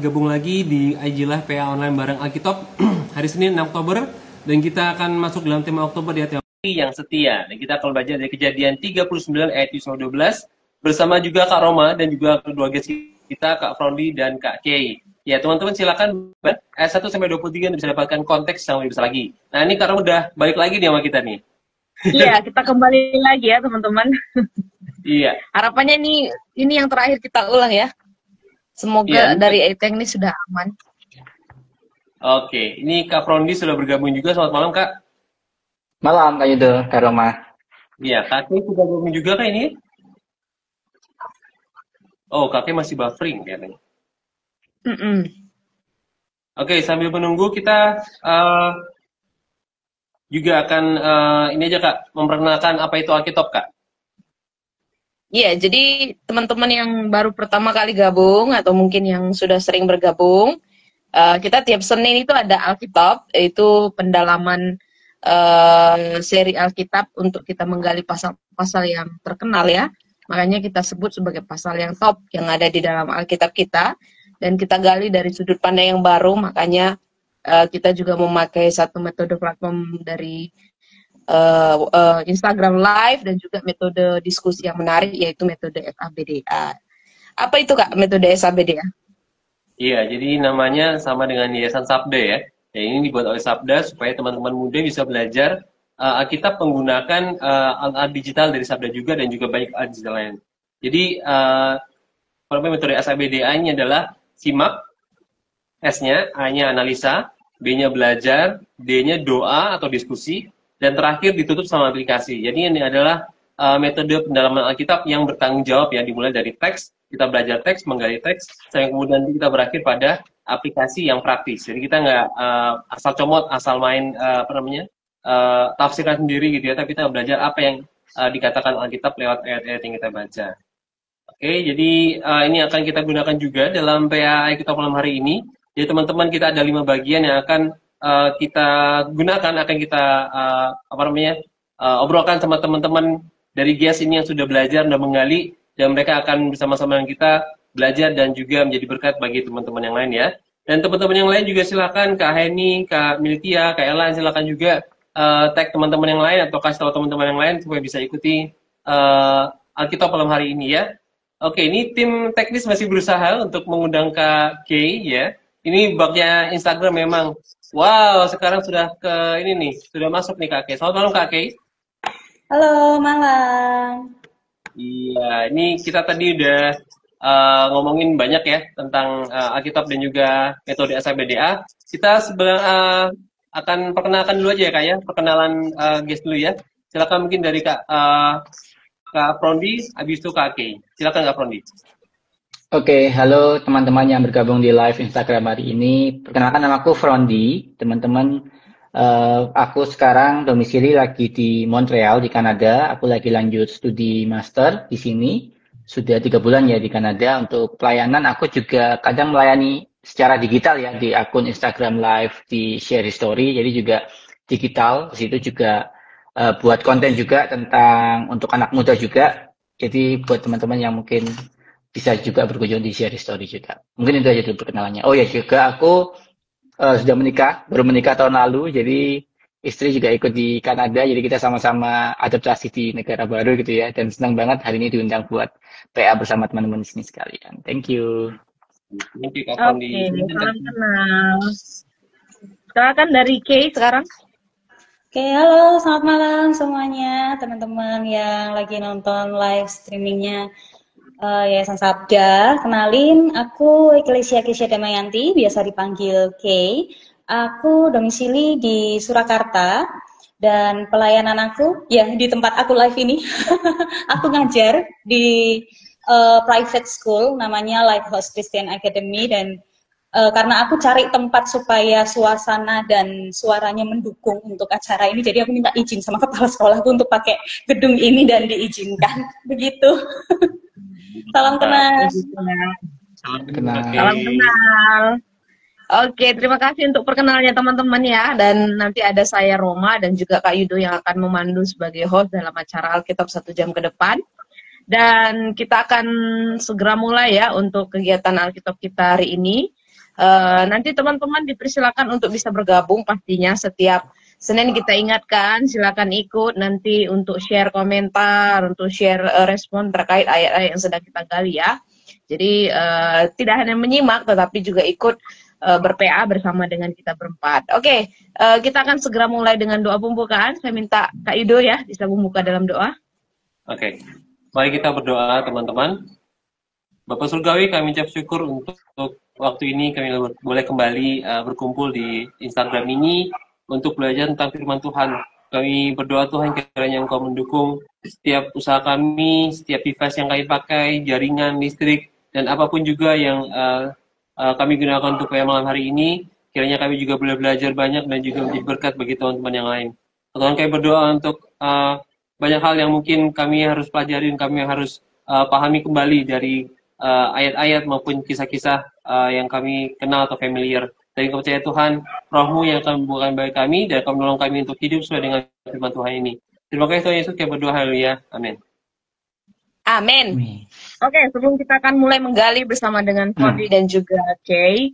bergabung lagi di IG Live PA Online bareng Alkitab hari Senin 6 Oktober dan kita akan masuk dalam tema Oktober ya, teori yang setia. Dan kita akan belajar dari Kejadian 39 ayat 12 bersama juga Kak Roma dan juga kedua guest kita Kak Frondi dan Kak Kay. Ya teman-teman silakan ayat 1 sampai 23 bisa dapatkan konteks yang lebih besar lagi. Nah ini Kak Roma udah balik lagi nih sama kita nih. Iya, kita kembali lagi ya teman-teman. Iya. Harapannya ini yang terakhir kita ulang ya. Semoga dari teknis sudah aman. Oke, ini Kak Frondi sudah bergabung juga. Selamat malam Kak. Malam Kak Yudo, Kak Roma. Iya, Kakek sudah bergabung juga Kak ini? Oh, Kakek masih buffering kayaknya. Oke, sambil menunggu kita juga akan ini aja Kak, memperkenalkan apa itu Alkitab Kak. Iya, jadi teman-teman yang baru pertama kali gabung atau mungkin yang sudah sering bergabung, kita tiap Senin itu ada Alkitab, yaitu pendalaman seri Alkitab untuk kita menggali pasal-pasal yang terkenal ya. Makanya kita sebut sebagai pasal yang top yang ada di dalam Alkitab kita. Dan kita gali dari sudut pandang yang baru, makanya kita juga memakai satu metode platform dari Instagram Live dan juga metode diskusi yang menarik yaitu metode SABDA. Apa itu Kak metode SABDA? Iya, jadi namanya sama dengan Yayasan Sabda ya. Ya ini dibuat oleh Sabda supaya teman-teman muda bisa belajar Alkitab menggunakan alat digital dari Sabda juga dan juga banyak alat digital lain. Jadi metode SABDA-nya adalah simak, S-nya, A-nya analisa, B-nya belajar, D-nya doa atau diskusi, dan terakhir ditutup sama aplikasi. Jadi ini adalah metode pendalaman Alkitab yang bertanggung jawab ya, dimulai dari teks, kita belajar teks, menggali teks, sampai kemudian kita berakhir pada aplikasi yang praktis. Jadi kita nggak asal comot, asal main tafsirkan sendiri gitu ya, tapi kita belajar apa yang dikatakan Alkitab lewat ayat-ayat yang kita baca. Oke, jadi ini akan kita gunakan juga dalam PA kita malam hari ini. Jadi teman-teman kita ada 5 bagian yang akan kita gunakan, akan kita obrolkan sama teman-teman dari GIAS ini yang sudah belajar dan menggali, dan mereka akan bersama-sama dengan kita belajar dan juga menjadi berkat bagi teman-teman yang lain ya. Dan teman-teman yang lain juga silakan Kak Heni, Kak Miltia, Kak Ella silakan juga tag teman-teman yang lain atau kasih tahu teman-teman yang lain supaya bisa ikuti Alkitab malam hari ini ya. Oke, ini tim teknis masih berusaha untuk mengundang Kak Kay ya. Ini bugnya Instagram memang. Wow, sekarang sudah ke ini nih, sudah masuk nih Kak Kay. Selamat malam Kak Kay. Halo, malam. Iya, ini kita tadi udah ngomongin banyak ya tentang Alkitab dan juga metode SABDA. Kita sebenarnya akan perkenalkan dulu aja ya Kak ya, perkenalan guest dulu ya. Silakan mungkin dari Kak Frondi, habis itu Kak Kay. Silakan Kak Frondi. Oke, halo teman-teman yang bergabung di live Instagram hari ini. Perkenalkan nama aku Frondi, teman-teman. Aku sekarang domisili lagi di Montreal di Kanada. Aku lagi lanjut studi master di sini. Sudah 3 bulan ya di Kanada. Untuk pelayanan aku juga kadang melayani secara digital ya di akun Instagram Live di Share Story. Jadi juga digital. Di situ juga buat konten juga tentang untuk anak muda juga. Jadi buat teman-teman yang mungkin bisa juga berkunjung di Share Story juga. Mungkin itu aja dulu perkenalannya. Oh ya juga aku sudah menikah, baru menikah tahun lalu, jadi istri juga ikut di Kanada, jadi kita sama-sama adaptasi di negara baru gitu ya, dan senang banget hari ini diundang buat PA bersama teman-teman di sini sekalian. Thank you. Oke, salam kenal. Silakan dari Kay sekarang. Oke, halo, selamat malam semuanya, teman-teman yang lagi nonton live streamingnya Yayasan Sabda. Kenalin, aku Eklesia Kesha Damayanti, biasa dipanggil Kay. Aku domisili di Surakarta dan pelayanan aku ya di tempat aku live ini. Aku ngajar di private school namanya Lighthouse Christian Academy, dan karena aku cari tempat supaya suasana dan suaranya mendukung untuk acara ini, jadi aku minta izin sama kepala sekolahku untuk pakai gedung ini dan diizinkan. Begitu. Salam kenal. Salam kenal. Oke, terima kasih untuk perkenalnya teman-teman ya. Dan nanti ada saya Roma dan juga Kak Yudo yang akan memandu sebagai host dalam acara Alkitab 1 jam ke depan. Dan kita akan segera mulai ya untuk kegiatan Alkitab kita hari ini. Nanti teman-teman dipersilakan untuk bisa bergabung pastinya setiap Senin kita ingatkan, silakan ikut nanti untuk share komentar, untuk share respon terkait ayat-ayat yang sedang kita gali ya. Jadi tidak hanya menyimak tetapi juga ikut ber-PA bersama dengan kita berempat. Oke, kita akan segera mulai dengan doa pembukaan. Saya minta Kak Yudo ya bisa membuka dalam doa. Oke, mari kita berdoa teman-teman. Bapak Surgawi, kami ucap syukur untuk waktu ini kami boleh kembali berkumpul di Instagram ini untuk belajar tentang firman Tuhan. Kami berdoa Tuhan kiranya Engkau mendukung setiap usaha kami, setiap device yang kami pakai, jaringan, listrik, dan apapun juga yang kami gunakan untuk malam hari ini. Kiranya kami juga boleh belajar banyak dan juga menjadi berkat bagi teman-teman yang lain. Tuhan, kami berdoa untuk banyak hal yang mungkin kami harus pelajari dan kami harus pahami kembali dari ayat-ayat maupun kisah-kisah yang kami kenal atau familiar. Dan kami percaya Tuhan, Roh-Mu yang akan membukakan bagi kami dan akan menolong kami untuk hidup sesuai dengan firman Tuhan ini. Terima kasih Tuhan Yesus, kami berdoa, haleluya, amin. Amin. Oke, sebelum kita akan mulai menggali bersama dengan Fadli dan juga Kay,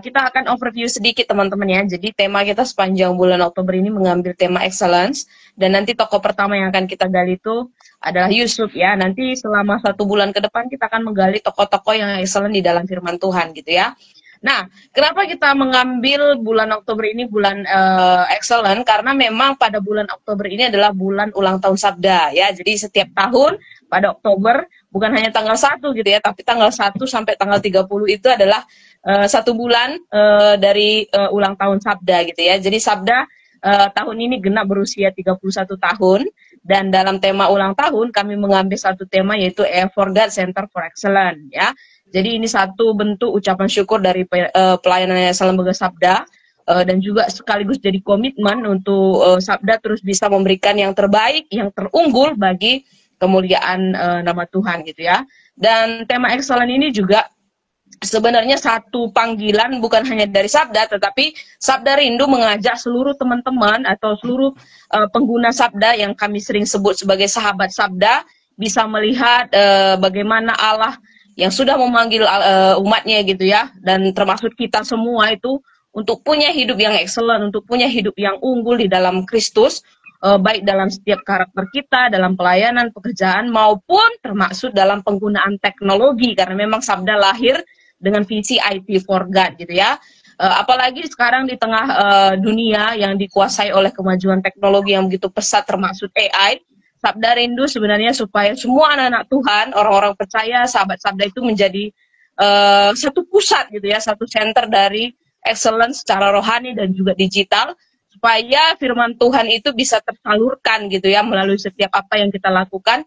kita akan overview sedikit teman-teman ya. Jadi tema kita sepanjang bulan Oktober ini mengambil tema excellence, dan nanti tokoh pertama yang akan kita gali itu adalah Yusuf ya. Nanti selama 1 bulan ke depan kita akan menggali tokoh-tokoh yang excellent di dalam firman Tuhan gitu ya. Nah, kenapa kita mengambil bulan Oktober ini bulan excellent? Karena memang pada bulan Oktober ini adalah bulan ulang tahun Sabda ya. Jadi setiap tahun pada Oktober bukan hanya tanggal 1 gitu ya, tapi tanggal 1 sampai tanggal 30 itu adalah 1 bulan dari ulang tahun Sabda gitu ya. Jadi Sabda tahun ini genap berusia 31 tahun, dan dalam tema ulang tahun kami mengambil satu tema yaitu For God Center for Excellence ya. Jadi ini satu bentuk ucapan syukur dari pelayanan Yayasan Lembaga Sabda, dan juga sekaligus jadi komitmen untuk Sabda terus bisa memberikan yang terbaik, yang terunggul bagi kemuliaan nama Tuhan gitu ya. Dan tema excellent ini juga sebenarnya satu panggilan bukan hanya dari Sabda, tetapi Sabda Rindu mengajak seluruh teman-teman atau seluruh pengguna Sabda yang kami sering sebut sebagai sahabat Sabda bisa melihat bagaimana Allah yang sudah memanggil umatnya gitu ya, dan termasuk kita semua itu untuk punya hidup yang excellent, untuk punya hidup yang unggul di dalam Kristus, baik dalam setiap karakter kita, dalam pelayanan, pekerjaan, maupun termasuk dalam penggunaan teknologi, karena memang Sabda lahir dengan visi IT for God gitu ya. Apalagi sekarang di tengah dunia yang dikuasai oleh kemajuan teknologi yang begitu pesat termasuk AI, Sabda rindu sebenarnya supaya semua anak-anak Tuhan, orang-orang percaya, sahabat Sabda itu menjadi satu pusat gitu ya, satu center dari excellence secara rohani dan juga digital, supaya firman Tuhan itu bisa tersalurkan gitu ya melalui setiap apa yang kita lakukan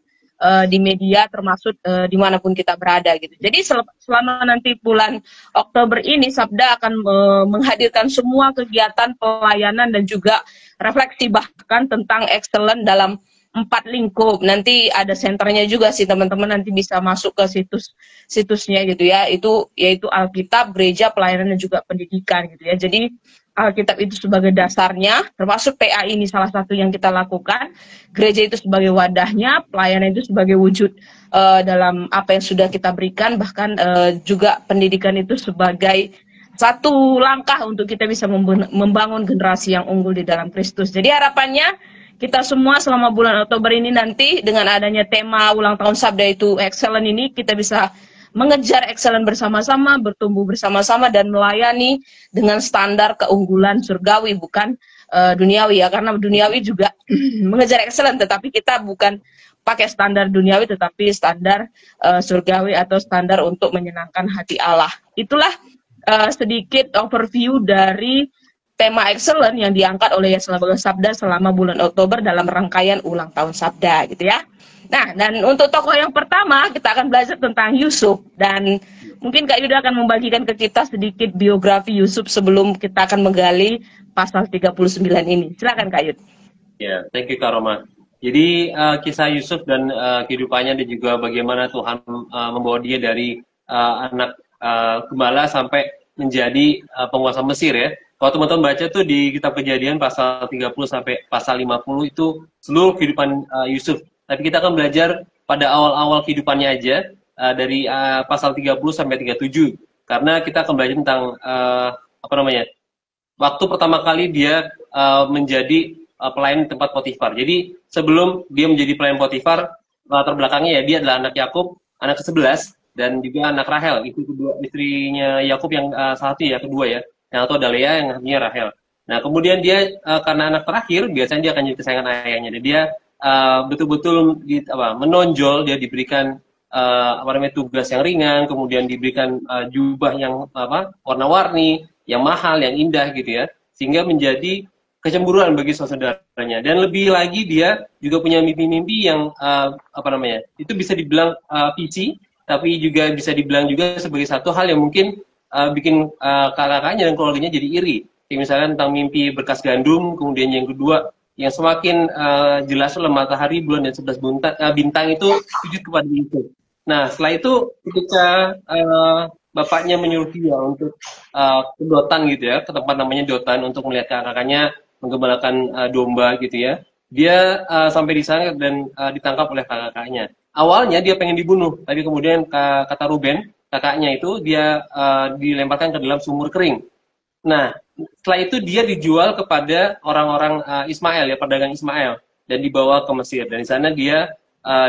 di media, termasuk dimanapun kita berada gitu. Jadi selama nanti bulan Oktober ini Sabda akan menghadirkan semua kegiatan pelayanan dan juga refleksi bahkan tentang excellence dalam 4 lingkup. Nanti ada senternya juga sih teman-teman, nanti bisa masuk ke situsnya gitu ya. Itu yaitu Alkitab, gereja, pelayanan dan juga pendidikan gitu ya. Jadi Alkitab itu sebagai dasarnya, termasuk PA ini salah satu yang kita lakukan. Gereja itu sebagai wadahnya, pelayanan itu sebagai wujud dalam apa yang sudah kita berikan, bahkan juga pendidikan itu sebagai satu langkah untuk kita bisa membangun generasi yang unggul di dalam Kristus. Jadi harapannya kita semua selama bulan Oktober ini nanti dengan adanya tema ulang tahun Sabda itu excellent ini, kita bisa mengejar excellent bersama-sama, bertumbuh bersama-sama, dan melayani dengan standar keunggulan surgawi, bukan duniawi ya. Karena duniawi juga mengejar excellent, tetapi kita bukan pakai standar duniawi, tetapi standar surgawi atau standar untuk menyenangkan hati Allah. Itulah sedikit overview dari tema excellent yang diangkat oleh Yayasan Lembaga Sabda selama bulan Oktober dalam rangkaian ulang tahun Sabda gitu ya. Nah, dan untuk tokoh yang pertama kita akan belajar tentang Yusuf, dan mungkin Kak Yuda akan membagikan ke kita sedikit biografi Yusuf sebelum kita akan menggali pasal 39 ini. Silakan Kak Yud. Ya, thank you Kak Roma. Jadi kisah Yusuf dan kehidupannya dan juga bagaimana Tuhan membawa dia dari anak gembala sampai menjadi penguasa Mesir ya. Kalau teman-teman baca tuh di kitab Kejadian pasal 30 sampai pasal 50 itu seluruh kehidupan Yusuf. Tapi kita akan belajar pada awal-awal kehidupannya aja dari pasal 30 sampai 37. karena kita akan belajar tentang apa namanya, waktu pertama kali dia menjadi pelayan di tempat Potifar. Jadi sebelum dia menjadi pelayan Potifar, latar belakangnya ya dia adalah anak Yakub, anak ke-11, dan juga anak Rahel, itu kedua istrinya Yakub yang satu ya, kedua ya, yang satu ada Lea, yang satunya Rahel. Nah kemudian dia karena anak terakhir biasanya dia akan jadi kesayangan ayahnya, dan dia betul-betul menonjol, dia diberikan apa namanya, tugas yang ringan, kemudian diberikan jubah yang warna-warni, yang mahal, yang indah gitu ya, sehingga menjadi kecemburuan bagi saudaranya. Dan lebih lagi dia juga punya mimpi-mimpi yang apa namanya, itu bisa dibilang visi, tapi juga bisa dibilang juga sebagai satu hal yang mungkin bikin kakak-kakaknya dan keluarganya jadi iri. Kayak misalnya tentang mimpi berkas gandum, kemudian yang kedua yang semakin jelas oleh matahari, bulan, dan 11 bintang itu sujud kepada Yusuf. Nah setelah itu ketika bapaknya menyuruh dia untuk ke Dotan gitu ya, ke tempat namanya Dotan untuk melihat kakak-kakaknya menggembalakan domba gitu ya, dia sampai di sana dan ditangkap oleh kakak-kakaknya. Awalnya dia pengen dibunuh, tapi kemudian kata Ruben, kakaknya itu, dia dilemparkan ke dalam sumur kering. Nah, setelah itu dia dijual kepada orang-orang Ismail ya, pedagang Ismail, dan dibawa ke Mesir. Dan di sana dia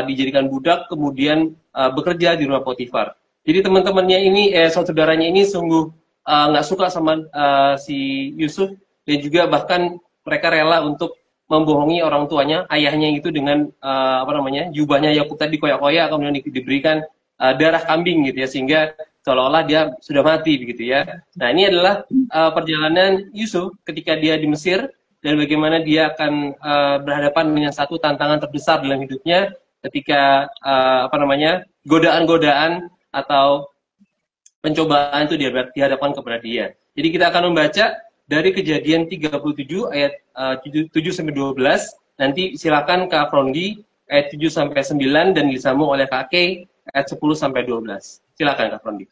dijadikan budak, kemudian bekerja di rumah Potifar. Jadi teman-temannya ini, saudaranya ini sungguh nggak suka sama si Yusuf, dan juga bahkan mereka rela untuk membohongi orang tuanya, ayahnya itu, dengan apa namanya, jubahnya Yakub tadi koyak-koyak, kemudian diberikan darah kambing gitu ya, sehingga seolah-olah dia sudah mati begitu ya. Nah ini adalah perjalanan Yusuf ketika dia di Mesir, dan bagaimana dia akan berhadapan dengan satu tantangan terbesar dalam hidupnya ketika apa namanya, godaan-godaan atau pencobaan itu dihadapkan kepada dia. Jadi kita akan membaca dari Kejadian 37 ayat 7-12. Nanti silakan Kak Frondi ayat 7-9 dan disambung oleh Kak Kay ayat 10-12. Silakan Kak Frondi.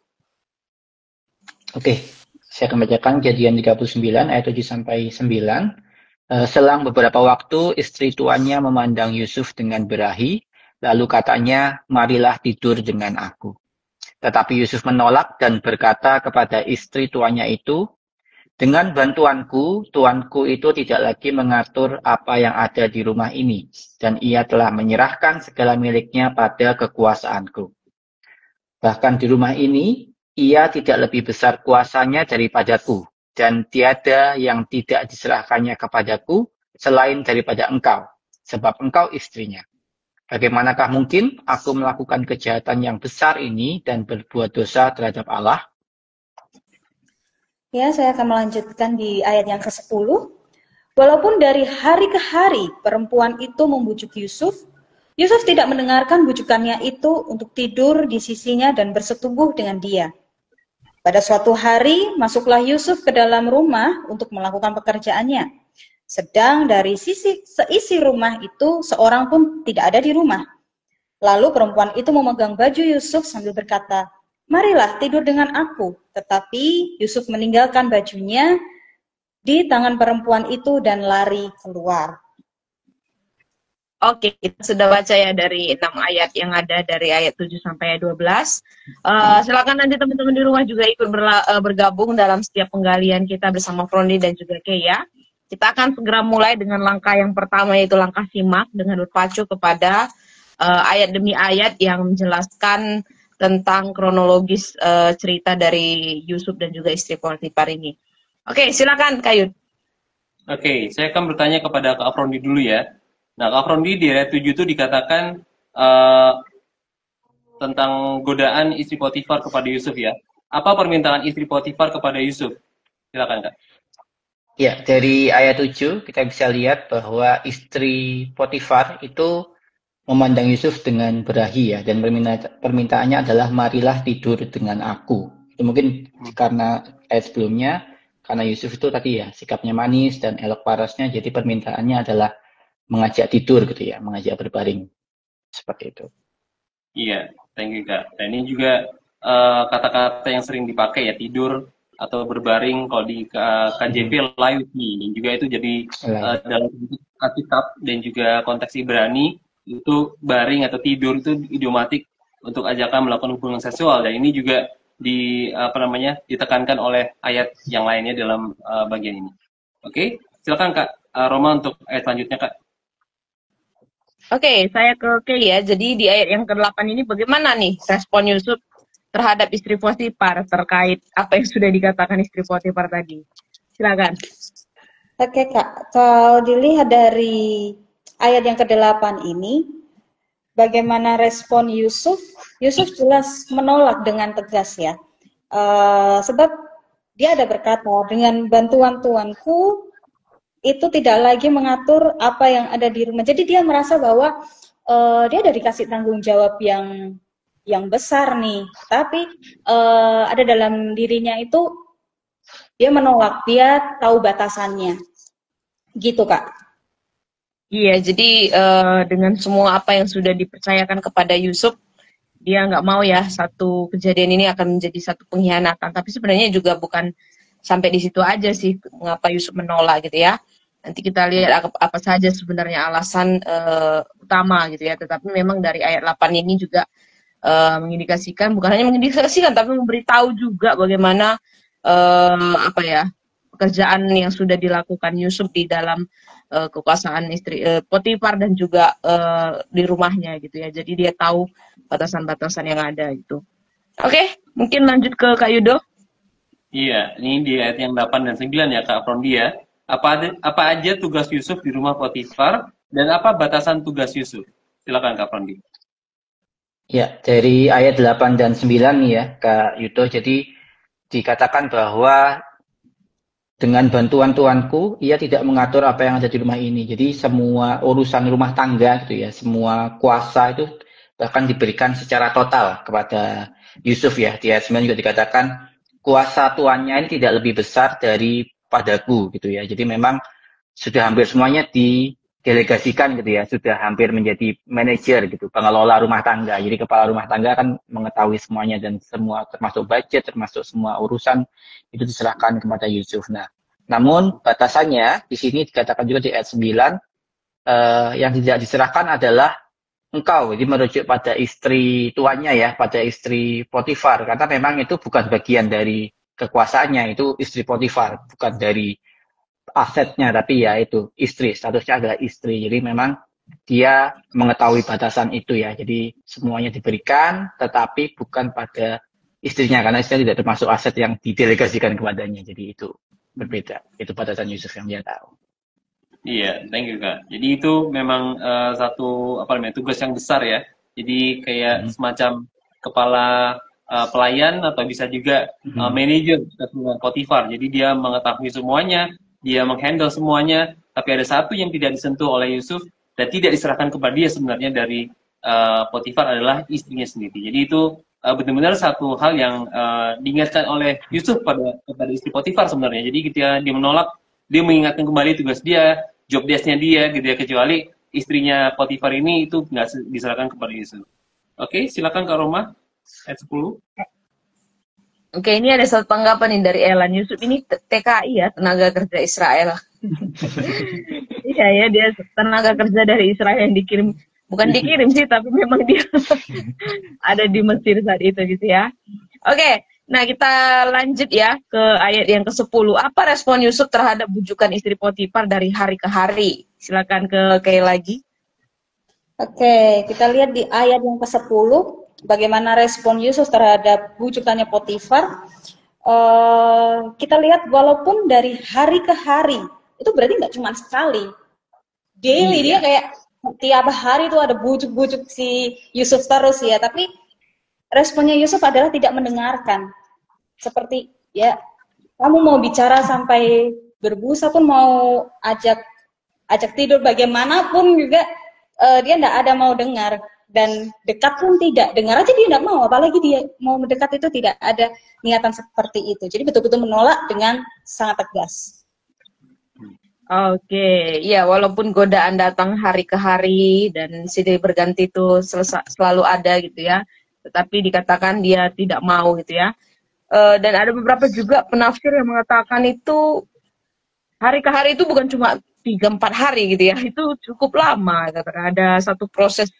Oke, saya akan bacakan Kejadian 39 ayat 7-9. Selang beberapa waktu, istri tuannya memandang Yusuf dengan berahi, lalu katanya, marilah tidur dengan aku. Tetapi Yusuf menolak dan berkata kepada istri tuannya itu, dengan bantuanku, tuanku itu tidak lagi mengatur apa yang ada di rumah ini, dan ia telah menyerahkan segala miliknya pada kekuasaanku. Bahkan di rumah ini, ia tidak lebih besar kuasanya daripadaku, dan tiada yang tidak diserahkannya kepadaku selain daripada engkau, sebab engkau istrinya. Bagaimanakah mungkin aku melakukan kejahatan yang besar ini dan berbuat dosa terhadap Allah? Ya, saya akan melanjutkan di ayat yang ke-10. Walaupun dari hari ke hari perempuan itu membujuk Yusuf, Yusuf tidak mendengarkan bujukannya itu untuk tidur di sisinya dan bersetubuh dengan dia. Pada suatu hari, masuklah Yusuf ke dalam rumah untuk melakukan pekerjaannya. Sedang dari seisi rumah itu, seorang pun tidak ada di rumah. Lalu perempuan itu memegang baju Yusuf sambil berkata, marilah tidur dengan aku. Tetapi Yusuf meninggalkan bajunya di tangan perempuan itu dan lari keluar. Oke, kita sudah baca ya dari 6 ayat yang ada dari ayat 7 sampai 12. Silakan nanti teman-teman di rumah juga ikut bergabung dalam setiap penggalian kita bersama Frondi dan juga Kay ya. Kita akan segera mulai dengan langkah yang pertama, yaitu langkah simak dengan berpacu kepada ayat demi ayat yang menjelaskan tentang kronologis cerita dari Yusuf dan juga istri Potifar ini. Oke, silakan Kak Yud. Oke, saya akan bertanya kepada Kak Frondi dulu ya. Nah, Kak Frondi di ayat 7 itu dikatakan tentang godaan istri Potifar kepada Yusuf ya. Apa permintaan istri Potifar kepada Yusuf? Silakan Kak. Ya, dari ayat 7 kita bisa lihat bahwa istri Potifar itu memandang Yusuf dengan berahi ya, dan permintaannya adalah marilah tidur dengan aku. Itu mungkin karena ayat sebelumnya, karena Yusuf itu tadi ya sikapnya manis dan elok parasnya, jadi permintaannya adalah mengajak tidur gitu ya, mengajak berbaring seperti itu. Iya, thank you Kak. Dan ini juga kata-kata yang sering dipakai ya, tidur atau berbaring. Kalau di KJP laiti, dan juga itu jadi dalam Alkitab dan juga konteks Ibrani itu baring atau tidur itu idiomatik untuk ajakan melakukan hubungan seksual. Dan ini juga ditekankan oleh ayat yang lainnya dalam bagian ini. Oke, silakan Kak Roma untuk ayat selanjutnya Kak. Oke, saya ke Kay ya. Jadi di ayat yang ke-8 ini bagaimana nih respon Yusuf terhadap istri Potifar terkait apa yang sudah dikatakan istri Potifar tadi? Silakan. Oke Kak, kalau dilihat dari ayat yang ke-8 ini, bagaimana respon Yusuf? Yusuf jelas menolak dengan tegas ya. Sebab dia ada berkata, dengan bantuan Tuanku, itu tidak lagi mengatur apa yang ada di rumah. Jadi dia merasa bahwa dia ada dikasih tanggung jawab yang besar nih. Tapi ada dalam dirinya itu, dia menolak, dia tahu batasannya. Gitu Kak. Iya, jadi dengan semua apa yang sudah dipercayakan kepada Yusuf, dia nggak mau ya satu kejadian ini akan menjadi satu pengkhianatan. Tapi sebenarnya juga bukan sampai di situ aja sih mengapa Yusuf menolak gitu ya. Nanti kita lihat apa saja sebenarnya alasan utama gitu ya. Tetapi memang dari ayat 8 ini juga mengindikasikan, bukan hanya mengindikasikan, tapi memberitahu juga bagaimana pekerjaan yang sudah dilakukan Yusuf di dalam kekuasaan istri Potifar dan juga di rumahnya gitu ya. Jadi dia tahu batasan-batasan yang ada gitu. Oke, mungkin lanjut ke Kak Yudo. Iya, ini di ayat yang 8 dan 9 ya Kak Frondi ya. Apa aja tugas Yusuf di rumah Potifar dan apa batasan tugas Yusuf? Silakan Kak Frondi. Ya, dari ayat 8 dan 9 nih ya Kak Yudo, jadi dikatakan bahwa dengan bantuan Tuanku, ia tidak mengatur apa yang ada di rumah ini. Jadi semua urusan rumah tangga gitu ya, semua kuasa itu bahkan diberikan secara total kepada Yusuf ya. Di ayat 9 juga dikatakan kuasa tuannya ini tidak lebih besar daripadaku gitu ya. Jadi memang sudah hampir semuanya didelegasikan gitu ya, sudah hampir menjadi manajer gitu, pengelola rumah tangga. Jadi kepala rumah tangga kan mengetahui semuanya dan semua termasuk budget, termasuk semua urusan itu diserahkan kepada Yusuf. Nah, namun batasannya di sini dikatakan juga di ayat 9 yang tidak diserahkan adalah engkau. Jadi merujuk pada istri tuannya ya, pada istri Potifar, karena memang itu bukan bagian dari kekuasaannya, itu istri Potifar, bukan dari asetnya, tapi ya itu istri, statusnya adalah istri. Jadi memang dia mengetahui batasan itu ya. Jadi semuanya diberikan, tetapi bukan pada istrinya, karena istrinya tidak termasuk aset yang didelegasikan kepadanya. Jadi itu berbeda. Itu batasan Yusuf yang dia tahu. Iya, thank you Kak. Jadi itu memang satu tugas yang besar ya. Jadi kayak semacam kepala pelayan atau bisa juga manajer Potifar. Jadi dia mengetahui semuanya, dia menghandle semuanya, tapi ada satu yang tidak disentuh oleh Yusuf dan tidak diserahkan kepada dia sebenarnya dari Potifar adalah istrinya sendiri. Jadi itu benar-benar satu hal yang diingatkan oleh Yusuf kepada istri Potifar sebenarnya. Jadi ketika dia menolak, dia mengingatkan kembali tugas dia, job desk-nya dia, gitu ya, kecuali istrinya Potifar ini itu nggak diserahkan kepada Yusuf. Oke, silakan Kak Roma, ayat 10. Oke, ini ada satu tanggapan nih dari Elan. Yusuf ini TKI ya, tenaga kerja Israel. Iya ya, dia tenaga kerja dari Israel yang dikirim, bukan dikirim sih, tapi memang dia ada di Mesir saat itu gitu ya. Oke. Nah, kita lanjut ya ke ayat yang ke-10. Apa respon Yusuf terhadap bujukan istri Potifar dari hari ke hari? Silakan ke Kay lagi. Oke, kita lihat di ayat yang ke-10, bagaimana respon Yusuf terhadap bujukannya Potifar. Kita lihat walaupun dari hari ke hari, itu berarti nggak cuma sekali. Daily, dia kayak tiap hari itu ada bujuk-bujuk si Yusuf terus ya, tapi responnya Yusuf adalah tidak mendengarkan. Seperti, ya, kamu mau bicara sampai berbusa pun, mau ajak tidur bagaimanapun juga, dia tidak ada mau dengar. Dan dekat pun tidak, dengar aja dia tidak mau, apalagi dia mau mendekat itu tidak ada niatan seperti itu. Jadi betul-betul menolak dengan sangat tegas. Oke, ya walaupun godaan datang hari ke hari dan silih berganti itu selalu ada gitu ya, tetapi dikatakan dia tidak mau gitu ya. Dan ada beberapa juga penafsir yang mengatakan itu hari ke hari itu bukan cuma 3-4 hari gitu ya, itu cukup lama. Katakan ada satu proses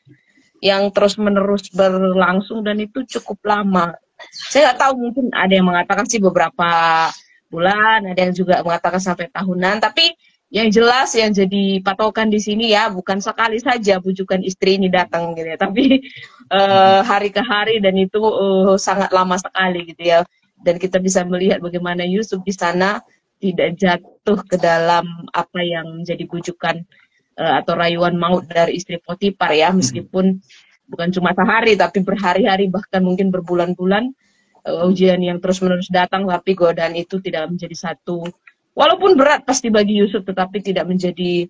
yang terus menerus berlangsung dan itu cukup lama. Saya nggak tahu, mungkin ada yang mengatakan sih beberapa bulan, ada yang juga mengatakan sampai tahunan. Tapi yang jelas yang jadi patokan di sini ya bukan sekali saja bujukan istri ini datang gitu ya, tapi hari ke hari, dan itu sangat lama sekali gitu ya. Dan kita bisa melihat bagaimana Yusuf di sana tidak jatuh ke dalam apa yang menjadi bujukan atau rayuan maut dari istri Potifar ya, meskipun bukan cuma sehari tapi berhari-hari, bahkan mungkin berbulan-bulan ujian yang terus-menerus datang, tapi godaan itu tidak menjadi satu, walaupun berat pasti bagi Yusuf, tetapi tidak menjadi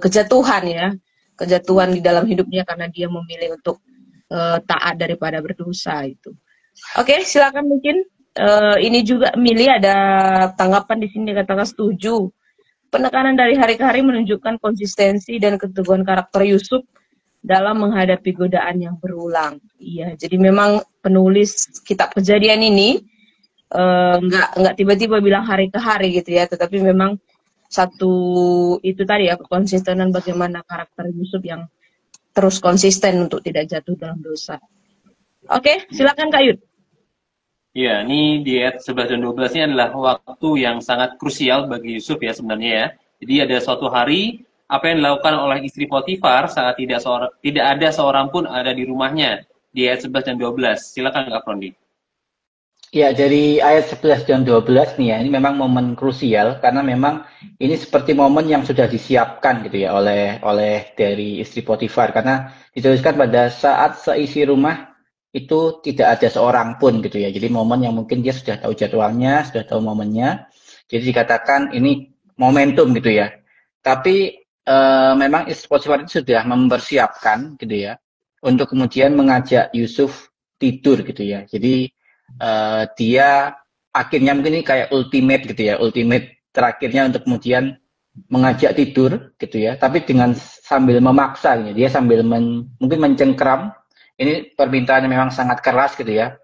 kejatuhan ya, kejatuhan di dalam hidupnya karena dia memilih untuk taat daripada berdosa itu. Oke, silakan mungkin ini juga Milih ada tanggapan di sini, katakan setuju. Penekanan dari hari ke hari menunjukkan konsistensi dan keteguhan karakter Yusuf dalam menghadapi godaan yang berulang. Iya, jadi memang penulis kitab Kejadian ini nggak tiba-tiba bilang hari ke hari gitu ya, tetapi memang satu itu tadi ya, konsistenan bagaimana karakter Yusuf yang terus konsisten untuk tidak jatuh dalam dosa. Oke, silakan Kak Yud. Ya, ini di ayat 11 dan 12 ini adalah waktu yang sangat krusial bagi Yusuf ya sebenarnya ya. Jadi ada suatu hari, apa yang dilakukan oleh istri Potifar saat tidak ada seorang pun ada di rumahnya. Di ayat 11 dan 12. Silakan Kak Frondi. Ya, dari ayat 11 dan 12 nih ya, ini memang momen krusial karena memang ini seperti momen yang sudah disiapkan gitu ya oleh dari istri Potifar, karena dituliskan pada saat seisi rumah itu tidak ada seorang pun gitu ya. Jadi momen yang mungkin dia sudah tahu jadwalnya, sudah tahu momennya. Jadi dikatakan ini momentum gitu ya. Tapi memang istri Potifar itu sudah mempersiapkan gitu ya untuk kemudian mengajak Yusuf tidur gitu ya. Jadi dia akhirnya mungkin ini kayak ultimate gitu ya, ultimate terakhirnya untuk kemudian mengajak tidur gitu ya, tapi dengan sambil memaksa gitu. Dia sambil mungkin mencengkram. Ini permintaan yang memang sangat keras gitu ya,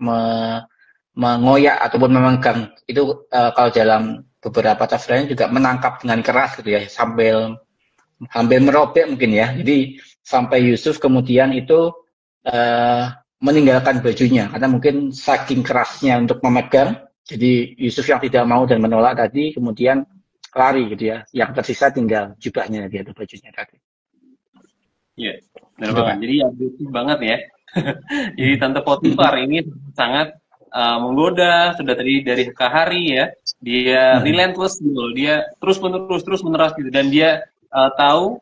mengoyak ataupun memegang itu kalau dalam beberapa tafsirnya juga menangkap dengan keras gitu ya, sambil merobek mungkin ya. Jadi sampai Yusuf kemudian itu meninggalkan bajunya karena mungkin saking kerasnya untuk memegang. Jadi Yusuf yang tidak mau dan menolak tadi kemudian lari gitu ya. Yang tersisa tinggal jubahnya dia atau bajunya tadi. Iya, benar banget. Jadi agresif banget ya. Jadi Tante Potifar ini sangat menggoda, sudah tadi dari ke hari ya. Dia relentless gitu, dia terus menerus gitu, dan dia tahu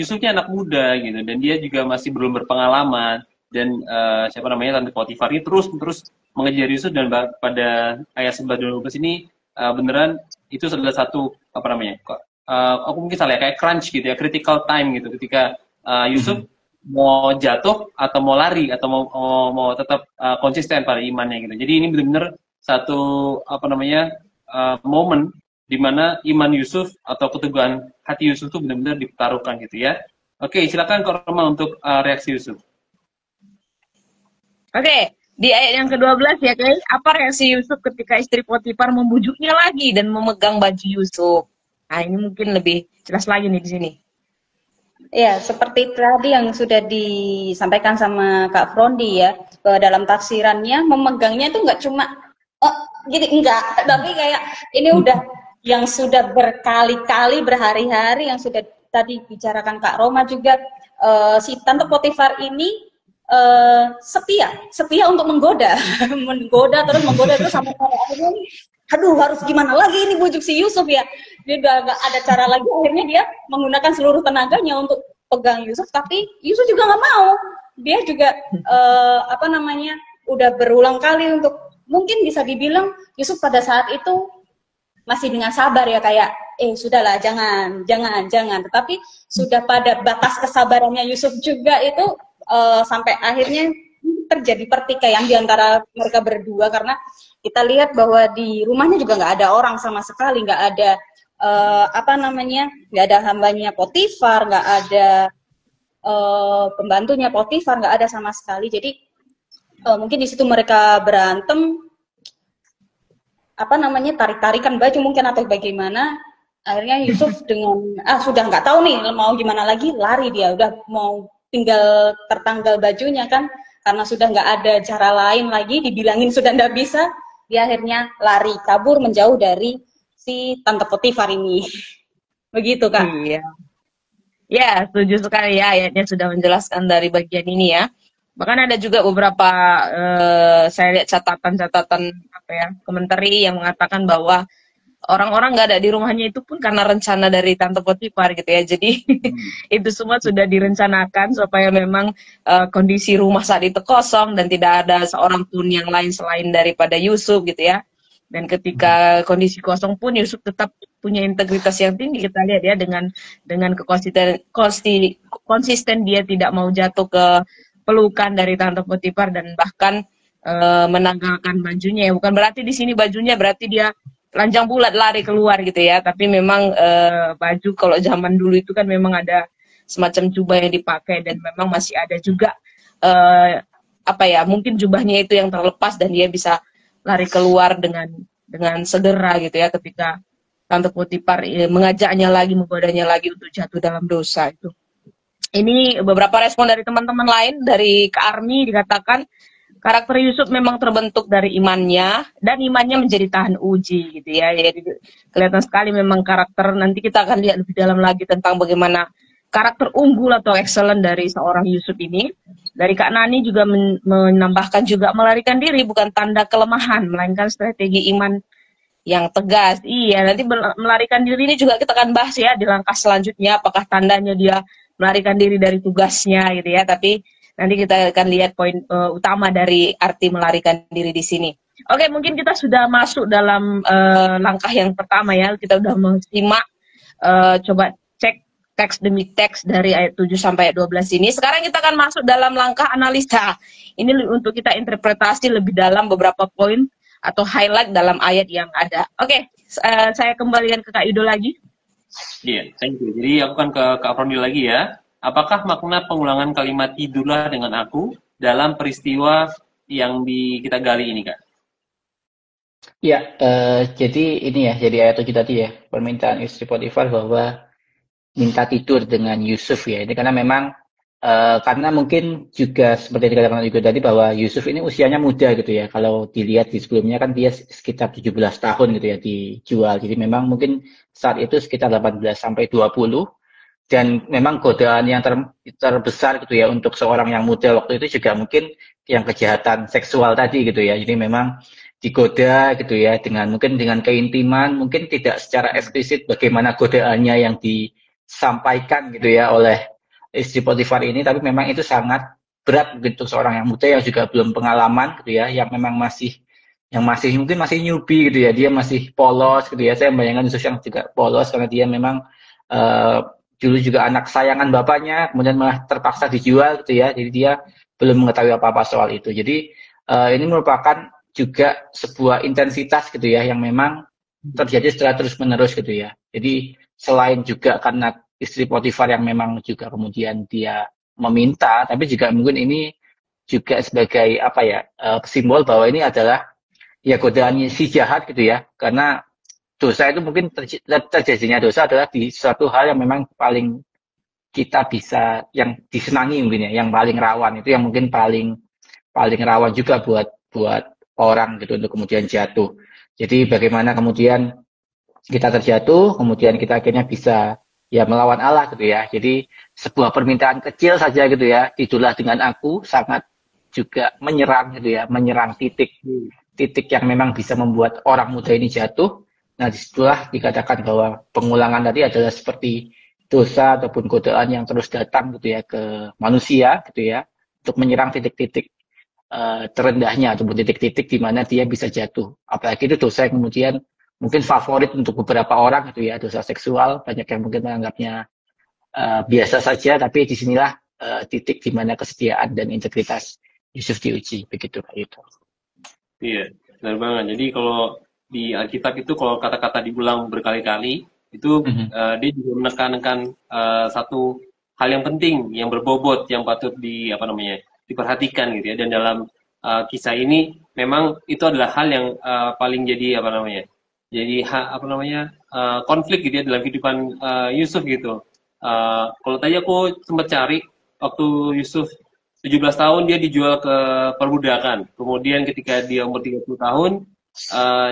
Yusufnya anak muda gitu, dan dia juga masih belum berpengalaman. Dan siapa namanya, Tante Potifar ini terus mengejar Yusuf, dan pada ayat 11-12 ini beneran itu adalah satu apa namanya? Aku mungkin salah ya, kayak crunch gitu ya, critical time gitu, ketika Yusuf mau jatuh atau mau lari atau mau tetap konsisten pada imannya gitu. Jadi ini benar-benar satu apa namanya momen di mana iman Yusuf atau keteguhan hati Yusuf itu benar-benar dipertaruhkan gitu ya. Oke, silakan Kak Roma untuk reaksi Yusuf. Oke, di ayat yang ke-12 ya, guys. Apa reaksi Yusuf ketika istri Potifar membujuknya lagi dan memegang baju Yusuf? Nah, ini mungkin lebih jelas lagi nih di sini. Ya, seperti tadi yang sudah disampaikan sama Kak Frondi ya, bahwa dalam tafsirannya memegangnya itu nggak cuma gini, enggak, tapi kayak ini udah yang sudah berkali-kali, berhari-hari, yang sudah tadi bicarakan Kak Roma juga, si Tante Potifar ini setia untuk menggoda terus sampai akhirnya, aduh harus gimana lagi ini bujuk si Yusuf ya, dia udah gak ada cara lagi, akhirnya dia menggunakan seluruh tenaganya untuk pegang Yusuf, tapi Yusuf juga nggak mau, dia juga apa namanya udah berulang kali untuk, mungkin bisa dibilang Yusuf pada saat itu masih dengan sabar ya, kayak sudahlah jangan, tetapi sudah pada batas kesabarannya Yusuf juga itu sampai akhirnya terjadi pertikaian di antara mereka berdua, karena kita lihat bahwa di rumahnya juga nggak ada orang sama sekali, nggak ada apa namanya, nggak ada hambanya Potifar, nggak ada pembantunya Potifar, nggak ada sama sekali. Jadi mungkin di situ mereka berantem, apa namanya, tarik-tarikan baju mungkin atau bagaimana. Akhirnya Yusuf dengan sudah nggak tahu nih mau gimana lagi, lari dia, udah mau tinggal tertanggal bajunya kan, karena sudah nggak ada cara lain lagi, dibilangin sudah nggak bisa, dia akhirnya lari kabur menjauh dari si Tante Potifar ini. Begitu Kak. Iya. Ya, setuju sekali ya, ayatnya sudah menjelaskan dari bagian ini ya. Bahkan ada juga beberapa saya lihat catatan-catatan apa ya, komentari yang mengatakan bahwa orang-orang nggak ada di rumahnya itu pun karena rencana dari Tante Potifar gitu ya. Jadi itu semua sudah direncanakan supaya memang kondisi rumah saat itu kosong dan tidak ada seorang pun yang lain selain daripada Yusuf gitu ya. Dan ketika kondisi kosong pun Yusuf tetap punya integritas yang tinggi, kita lihat ya, dengan konsisten dia tidak mau jatuh ke pelukan dari Tante Potifar dan bahkan menanggalkan bajunya ya. Bukan berarti di sini bajunya berarti dia telanjang bulat lari keluar gitu ya, tapi memang baju kalau zaman dulu itu kan memang ada semacam jubah yang dipakai dan memang masih ada juga apa ya, mungkin jubahnya itu yang terlepas dan dia bisa lari keluar dengan segera gitu ya ketika Tante Potifar mengajaknya lagi, menggodanya lagi untuk jatuh dalam dosa itu. Ini beberapa respon dari teman-teman lain, dari Kak Armi dikatakan karakter Yusuf memang terbentuk dari imannya dan imannya menjadi tahan uji gitu ya. Jadi kelihatan sekali memang karakter, nanti kita akan lihat lebih dalam lagi tentang bagaimana karakter unggul atau excellent dari seorang Yusuf ini. Dari Kak Nani juga menambahkan juga melarikan diri bukan tanda kelemahan, melainkan strategi iman yang tegas. Iya, nanti melarikan diri ini juga kita akan bahas ya di langkah selanjutnya, apakah tandanya dia melarikan diri dari tugasnya gitu ya. Tapi nanti kita akan lihat poin utama dari arti melarikan diri di sini. Oke, mungkin kita sudah masuk dalam langkah yang pertama ya. Kita sudah menyimak, coba cek teks demi teks dari ayat 7 sampai ayat 12 ini. Sekarang kita akan masuk dalam langkah analisa. Ini untuk kita interpretasi lebih dalam beberapa poin atau highlight dalam ayat yang ada. Oke, saya kembalikan ke Kak Yudo lagi. Iya, thank you. Jadi aku kan ke Kak Froni lagi ya. Apakah makna pengulangan kalimat tidurlah dengan aku dalam peristiwa yang kita gali ini, Kak? Ya, jadi ini ya, jadi ayat 7 tadi ya, permintaan istri Potifar bahwa minta tidur dengan Yusuf ya. Ini karena memang karena mungkin juga seperti yang dikatakan juga tadi bahwa Yusuf ini usianya muda gitu ya. Kalau dilihat di sebelumnya kan dia sekitar 17 tahun gitu ya dijual. Jadi memang mungkin saat itu sekitar 18 sampai 20. Dan memang godaan yang terbesar gitu ya untuk seorang yang muda waktu itu juga mungkin yang kejahatan seksual tadi gitu ya. Jadi memang digoda gitu ya mungkin dengan keintiman, mungkin tidak secara eksplisit bagaimana godaannya yang disampaikan gitu ya oleh istri Potifar ini, tapi memang itu sangat berat untuk seorang yang muda yang juga belum pengalaman gitu ya, yang memang masih mungkin masih newbie gitu ya, dia masih polos gitu ya. Saya bayangkan Yusuf yang juga polos karena dia memang dulu juga anak sayangan bapaknya, kemudian malah terpaksa dijual gitu ya. Jadi dia belum mengetahui apa-apa soal itu. Jadi ini merupakan juga sebuah intensitas gitu ya yang memang terjadi secara terus-menerus gitu ya. Jadi selain juga karena istri Potifar yang memang juga kemudian dia meminta, tapi juga mungkin ini juga sebagai apa ya, simbol bahwa ini adalah ya godaan si jahat gitu ya. Karena dosa itu mungkin terjadinya dosa adalah di suatu hal yang memang paling kita bisa, yang disenangi mungkin ya, yang paling rawan itu, yang mungkin paling rawan juga buat orang gitu untuk kemudian jatuh. Jadi bagaimana kemudian kita terjatuh, kemudian kita akhirnya bisa ya melawan Allah gitu ya. Jadi sebuah permintaan kecil saja gitu ya, tidurlah dengan aku, sangat juga menyerang gitu ya, menyerang titik yang memang bisa membuat orang muda ini jatuh. Nah, disitulah dikatakan bahwa pengulangan tadi adalah seperti dosa ataupun godaan yang terus datang gitu ya ke manusia gitu ya, untuk menyerang titik-titik terendahnya ataupun titik-titik di mana dia bisa jatuh. Apalagi itu dosa yang kemudian mungkin favorit untuk beberapa orang gitu ya, dosa seksual. Banyak yang mungkin menganggapnya biasa saja, tapi disinilah titik di mana kesetiaan dan integritas Yusuf diuji, begitu Pak Yudo. Iya, benar banget. Jadi kalau di Alkitab itu kalau kata-kata diulang berkali-kali itu dia juga menekankan satu hal yang penting, yang berbobot, yang patut diperhatikan gitu ya. Dan dalam kisah ini memang itu adalah hal yang paling jadi konflik gitu ya dalam kehidupan Yusuf gitu. Kalau tadi aku sempat cari waktu Yusuf 17 tahun dia dijual ke perbudakan. Kemudian ketika dia umur 30 tahun,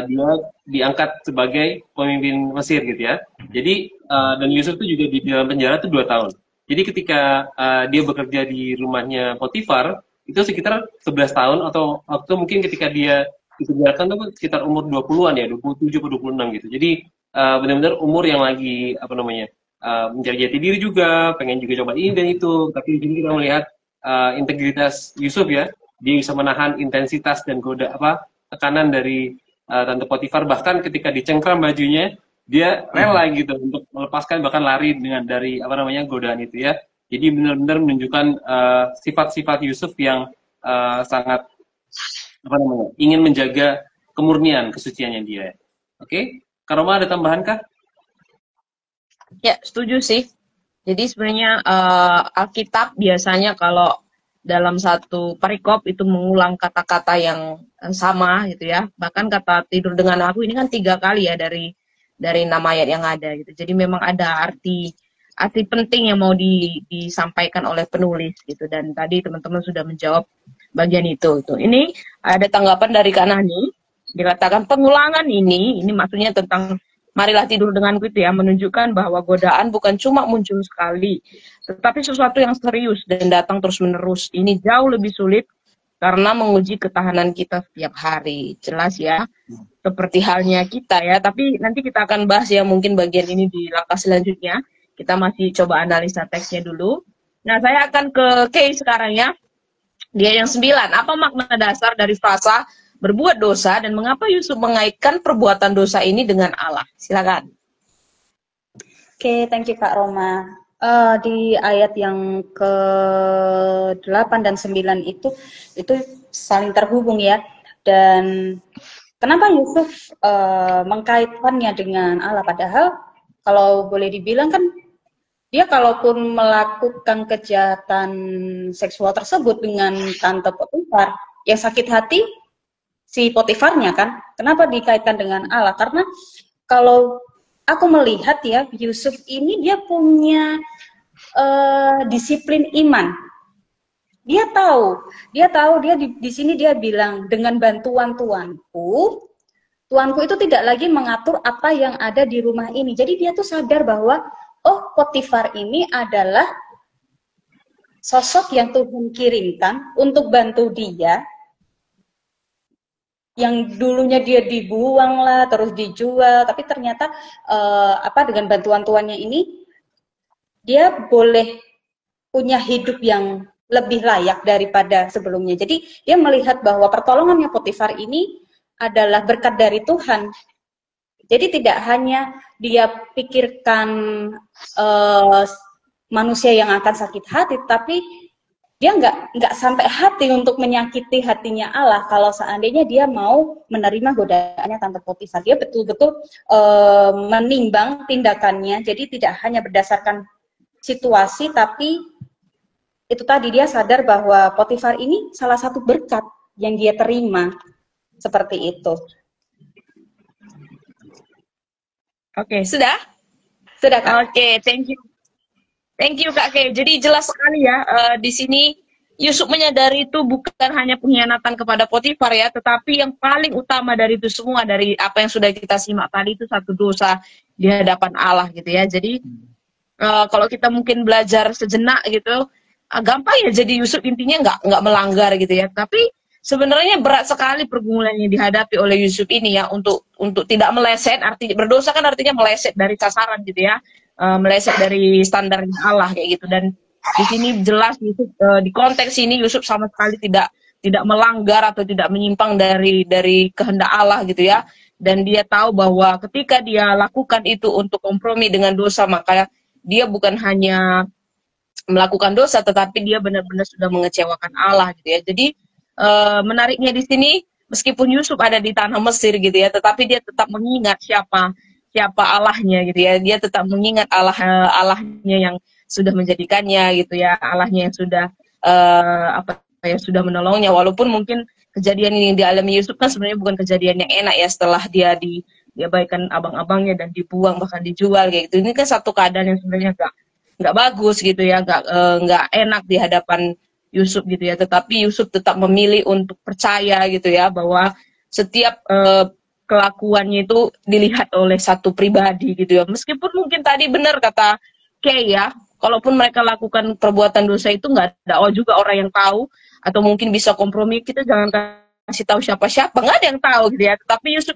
dia diangkat sebagai pemimpin Mesir gitu ya. Jadi dan Yusuf itu juga di dalam penjara tuh 2 tahun. Jadi ketika dia bekerja di rumahnya Potifar, itu sekitar 11 tahun atau waktu mungkin ketika dia dipenjarakan itu sekitar umur 20-an ya, 27 atau 26 gitu. Jadi benar-benar umur yang lagi apa namanya? Mencari jati diri juga, pengen juga coba ini dan itu. Tapi di sini kita melihat integritas Yusuf ya, dia bisa menahan intensitas dan tekanan dari Tante Potifar, bahkan ketika dicengkram bajunya dia rela gitu untuk melepaskan, bahkan lari dari apa namanya godaan itu ya. Jadi benar-benar menunjukkan sifat-sifat Yusuf yang sangat apa namanya ingin menjaga kemurnian kesuciannya dia. Oke, Karoma ada tambahan kah? Ya, setuju sih. Jadi sebenarnya Alkitab biasanya kalau dalam satu perikop itu mengulang kata-kata yang sama gitu ya. Bahkan kata tidur dengan aku ini kan 3 kali ya dari nama ayat yang ada gitu. Jadi memang ada arti penting yang mau disampaikan oleh penulis gitu. Dan tadi teman-teman sudah menjawab bagian itu. Ini ada tanggapan dari Kak Nani. Dikatakan pengulangan ini maksudnya tentang marilah tidur denganku itu ya, menunjukkan bahwa godaan bukan cuma muncul sekali, tetapi sesuatu yang serius dan datang terus-menerus. Ini jauh lebih sulit karena menguji ketahanan kita setiap hari. Jelas ya, seperti halnya kita ya, tapi nanti kita akan bahas ya mungkin bagian ini di langkah selanjutnya. Kita masih coba analisa teksnya dulu. Nah, saya akan ke Kay sekarang ya. Dia yang 9. Apa makna dasar dari frasa berbuat dosa dan mengapa Yusuf mengaitkan perbuatan dosa ini dengan Allah? Silakan. Oke, thank you Kak Roma. Di ayat yang ke-8 dan 9 itu saling terhubung ya. Dan kenapa Yusuf mengkaitkannya dengan Allah? Padahal kalau boleh dibilang kan dia kalaupun melakukan kejahatan seksual tersebut dengan Tante Potifar, yang sakit hati si Potifarnya kan. Kenapa dikaitkan dengan Allah? Karena kalau aku melihat ya, Yusuf ini dia punya disiplin iman. Dia tahu dia di sini dia bilang dengan bantuan Tuanku itu tidak lagi mengatur apa yang ada di rumah ini. Jadi dia tuh sadar bahwa oh, Potifar ini adalah sosok yang Tuhan kirimkan untuk bantu dia, yang dulunya dia dibuang lah, terus dijual, tapi ternyata dengan bantuan tuannya ini dia boleh punya hidup yang lebih layak daripada sebelumnya. Jadi dia melihat bahwa pertolongannya Potifar ini adalah berkat dari Tuhan. Jadi tidak hanya dia pikirkan manusia yang akan sakit hati, tapi dia nggak sampai hati untuk menyakiti hatinya Allah kalau seandainya dia mau menerima godaannya Tante Potifar. Dia betul-betul menimbang tindakannya, jadi tidak hanya berdasarkan situasi, tapi itu tadi dia sadar bahwa Potifar ini salah satu berkat yang dia terima, seperti itu. Oke, sudah? Sudah, Kak. Oke, thank you. Thank you Kak Kay. Jadi jelas sekali ya, di sini Yusuf menyadari itu bukan hanya pengkhianatan kepada Potifar ya, tetapi yang paling utama dari itu semua, dari apa yang sudah kita simak tadi, itu satu dosa di hadapan Allah gitu ya. Jadi kalau kita mungkin belajar sejenak gitu, gampang ya jadi Yusuf intinya nggak melanggar gitu ya. Tapi sebenarnya berat sekali pergumulan yang dihadapi oleh Yusuf ini ya, untuk tidak meleset. Artinya berdosa kan artinya meleset dari sasaran gitu ya. Meleset dari standar Allah kayak gitu. Dan di sini jelas Yusuf, di konteks ini Yusuf sama sekali tidak melanggar atau tidak menyimpang dari kehendak Allah gitu ya. Dan dia tahu bahwa ketika dia lakukan itu untuk kompromi dengan dosa, maka dia bukan hanya melakukan dosa, tetapi dia benar-benar sudah mengecewakan Allah gitu ya. Jadi menariknya di sini, meskipun Yusuf ada di tanah Mesir gitu ya, tetapi dia tetap mengingat siapa Allahnya gitu ya. Dia tetap mengingat Allahnya yang sudah menjadikannya gitu ya, Allahnya yang sudah sudah menolongnya. Walaupun mungkin kejadian ini dialami Yusuf kan sebenarnya bukan kejadian yang enak ya, setelah dia diabaikan abang-abangnya dan dibuang bahkan dijual kayak gitu. Ini kan satu keadaan yang sebenarnya nggak bagus gitu ya, nggak enak di hadapan Yusuf gitu ya. Tetapi Yusuf tetap memilih untuk percaya gitu ya, bahwa setiap kelakuannya itu dilihat oleh satu pribadi gitu ya. Meskipun mungkin tadi benar kata Kay ya, kalaupun mereka lakukan perbuatan dosa itu nggak ada juga orang yang tahu, atau mungkin bisa kompromi, kita jangan kasih tahu siapa-siapa, nggak ada yang tahu gitu ya. Tapi Yusuf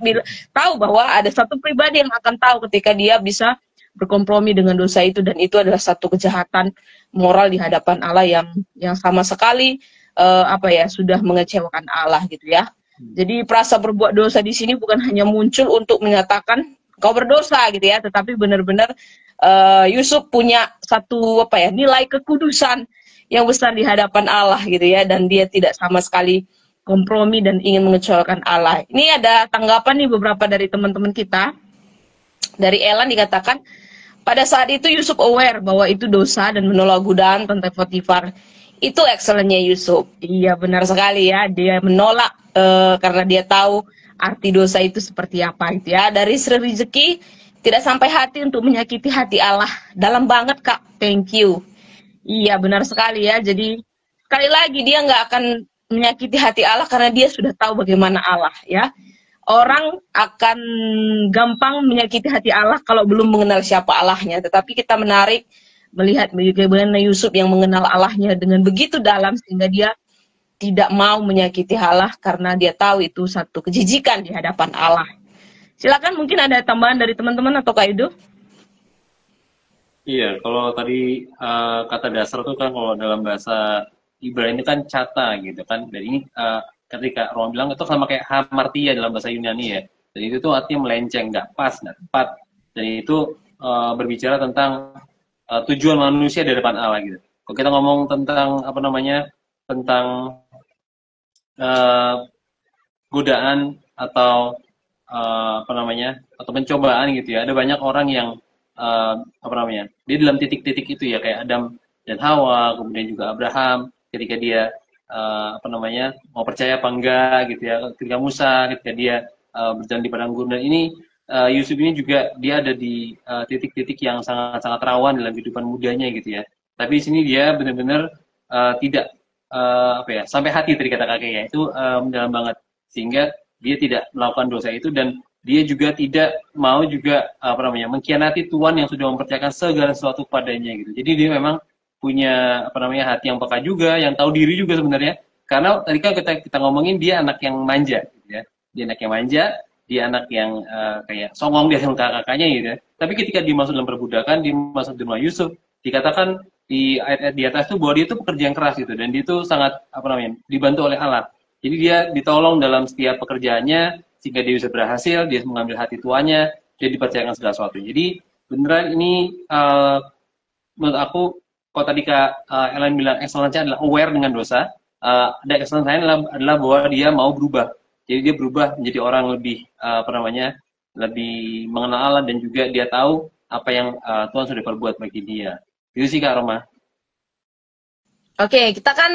tahu bahwa ada satu pribadi yang akan tahu ketika dia bisa berkompromi dengan dosa itu, dan itu adalah satu kejahatan moral di hadapan Allah yang sama sekali sudah mengecewakan Allah gitu ya. Jadi perasa berbuat dosa di sini bukan hanya muncul untuk menyatakan kau berdosa gitu ya, tetapi benar-benar Yusuf punya satu nilai kekudusan yang besar di hadapan Allah gitu ya, dan dia tidak sama sekali kompromi dan ingin mengecewakan Allah. Ini ada tanggapan nih beberapa dari teman-teman kita. Dari Elan dikatakan, pada saat itu Yusuf aware bahwa itu dosa dan menolak godaan tentang Potifar. Itu excellent-nya Yusuf. Iya benar sekali ya, dia menolak karena dia tahu arti dosa itu seperti apa gitu ya. Dari Sri Rizki, tidak sampai hati untuk menyakiti hati Allah. Dalam banget Kak, thank you. Iya benar sekali ya, jadi sekali lagi dia nggak akan menyakiti hati Allah karena dia sudah tahu bagaimana Allah ya. Orang akan gampang menyakiti hati Allah kalau belum mengenal siapa Allahnya. Tetapi kita menarik melihat bagaimana Yusuf yang mengenal Allahnya dengan begitu dalam, sehingga dia tidak mau menyakiti Allah karena dia tahu itu satu kejijikan di hadapan Allah. Silakan, mungkin ada tambahan dari teman-teman atau Kak Edo? Iya, kalau tadi kata dasar tuh kan kalau dalam bahasa Ibrani kan cata gitu kan. Dan ini ketika Romo bilang itu sama kayak hamartia dalam bahasa Yunani ya. Dan itu tuh artinya melenceng, nggak pas, nggak tepat. Dan itu berbicara tentang tujuan manusia di depan Allah gitu. Kalau kita ngomong tentang tentang godaan atau atau pencobaan gitu ya. Ada banyak orang yang dia dalam titik-titik itu ya, kayak Adam dan Hawa, kemudian juga Abraham ketika dia mau percaya apa enggak gitu ya, ketika Musa ketika dia berjalan di padang gurun. Dan ini Yusuf ini juga dia ada di titik-titik yang sangat-sangat rawan dalam kehidupan mudanya gitu ya. Tapi di sini dia benar-benar tidak sampai hati tadi kata kakeknya itu mendalam banget, sehingga dia tidak melakukan dosa itu, dan dia juga tidak mau juga mengkhianati Tuhan yang sudah mempercayakan segala sesuatu padanya gitu. Jadi dia memang punya hati yang peka juga, yang tahu diri juga sebenarnya. Karena tadi kan kita ngomongin dia anak yang manja gitu ya. Dia anak yang manja, dia anak yang kayak songong dia sama kakaknya gitu ya. Tapi ketika dia masuk dalam perbudakan, dia masuk di rumah Yusuf, dikatakan di ayat-ayat di atas itu bahwa dia itu pekerja yang keras gitu, dan dia itu sangat dibantu oleh Allah. Jadi dia ditolong dalam setiap pekerjaannya sehingga dia bisa berhasil, dia mengambil hati tuannya, dia dipercayakan segala sesuatu. Jadi beneran ini menurut aku, kalau tadi Kak Ellen bilang excellence-nya adalah aware dengan dosa, ada excellence-nya adalah bahwa dia mau berubah. Jadi dia berubah menjadi orang lebih lebih mengenal Allah, dan juga dia tahu apa yang Tuhan sudah perbuat bagi dia. Itu sih Kak Roma. Oke, kita kan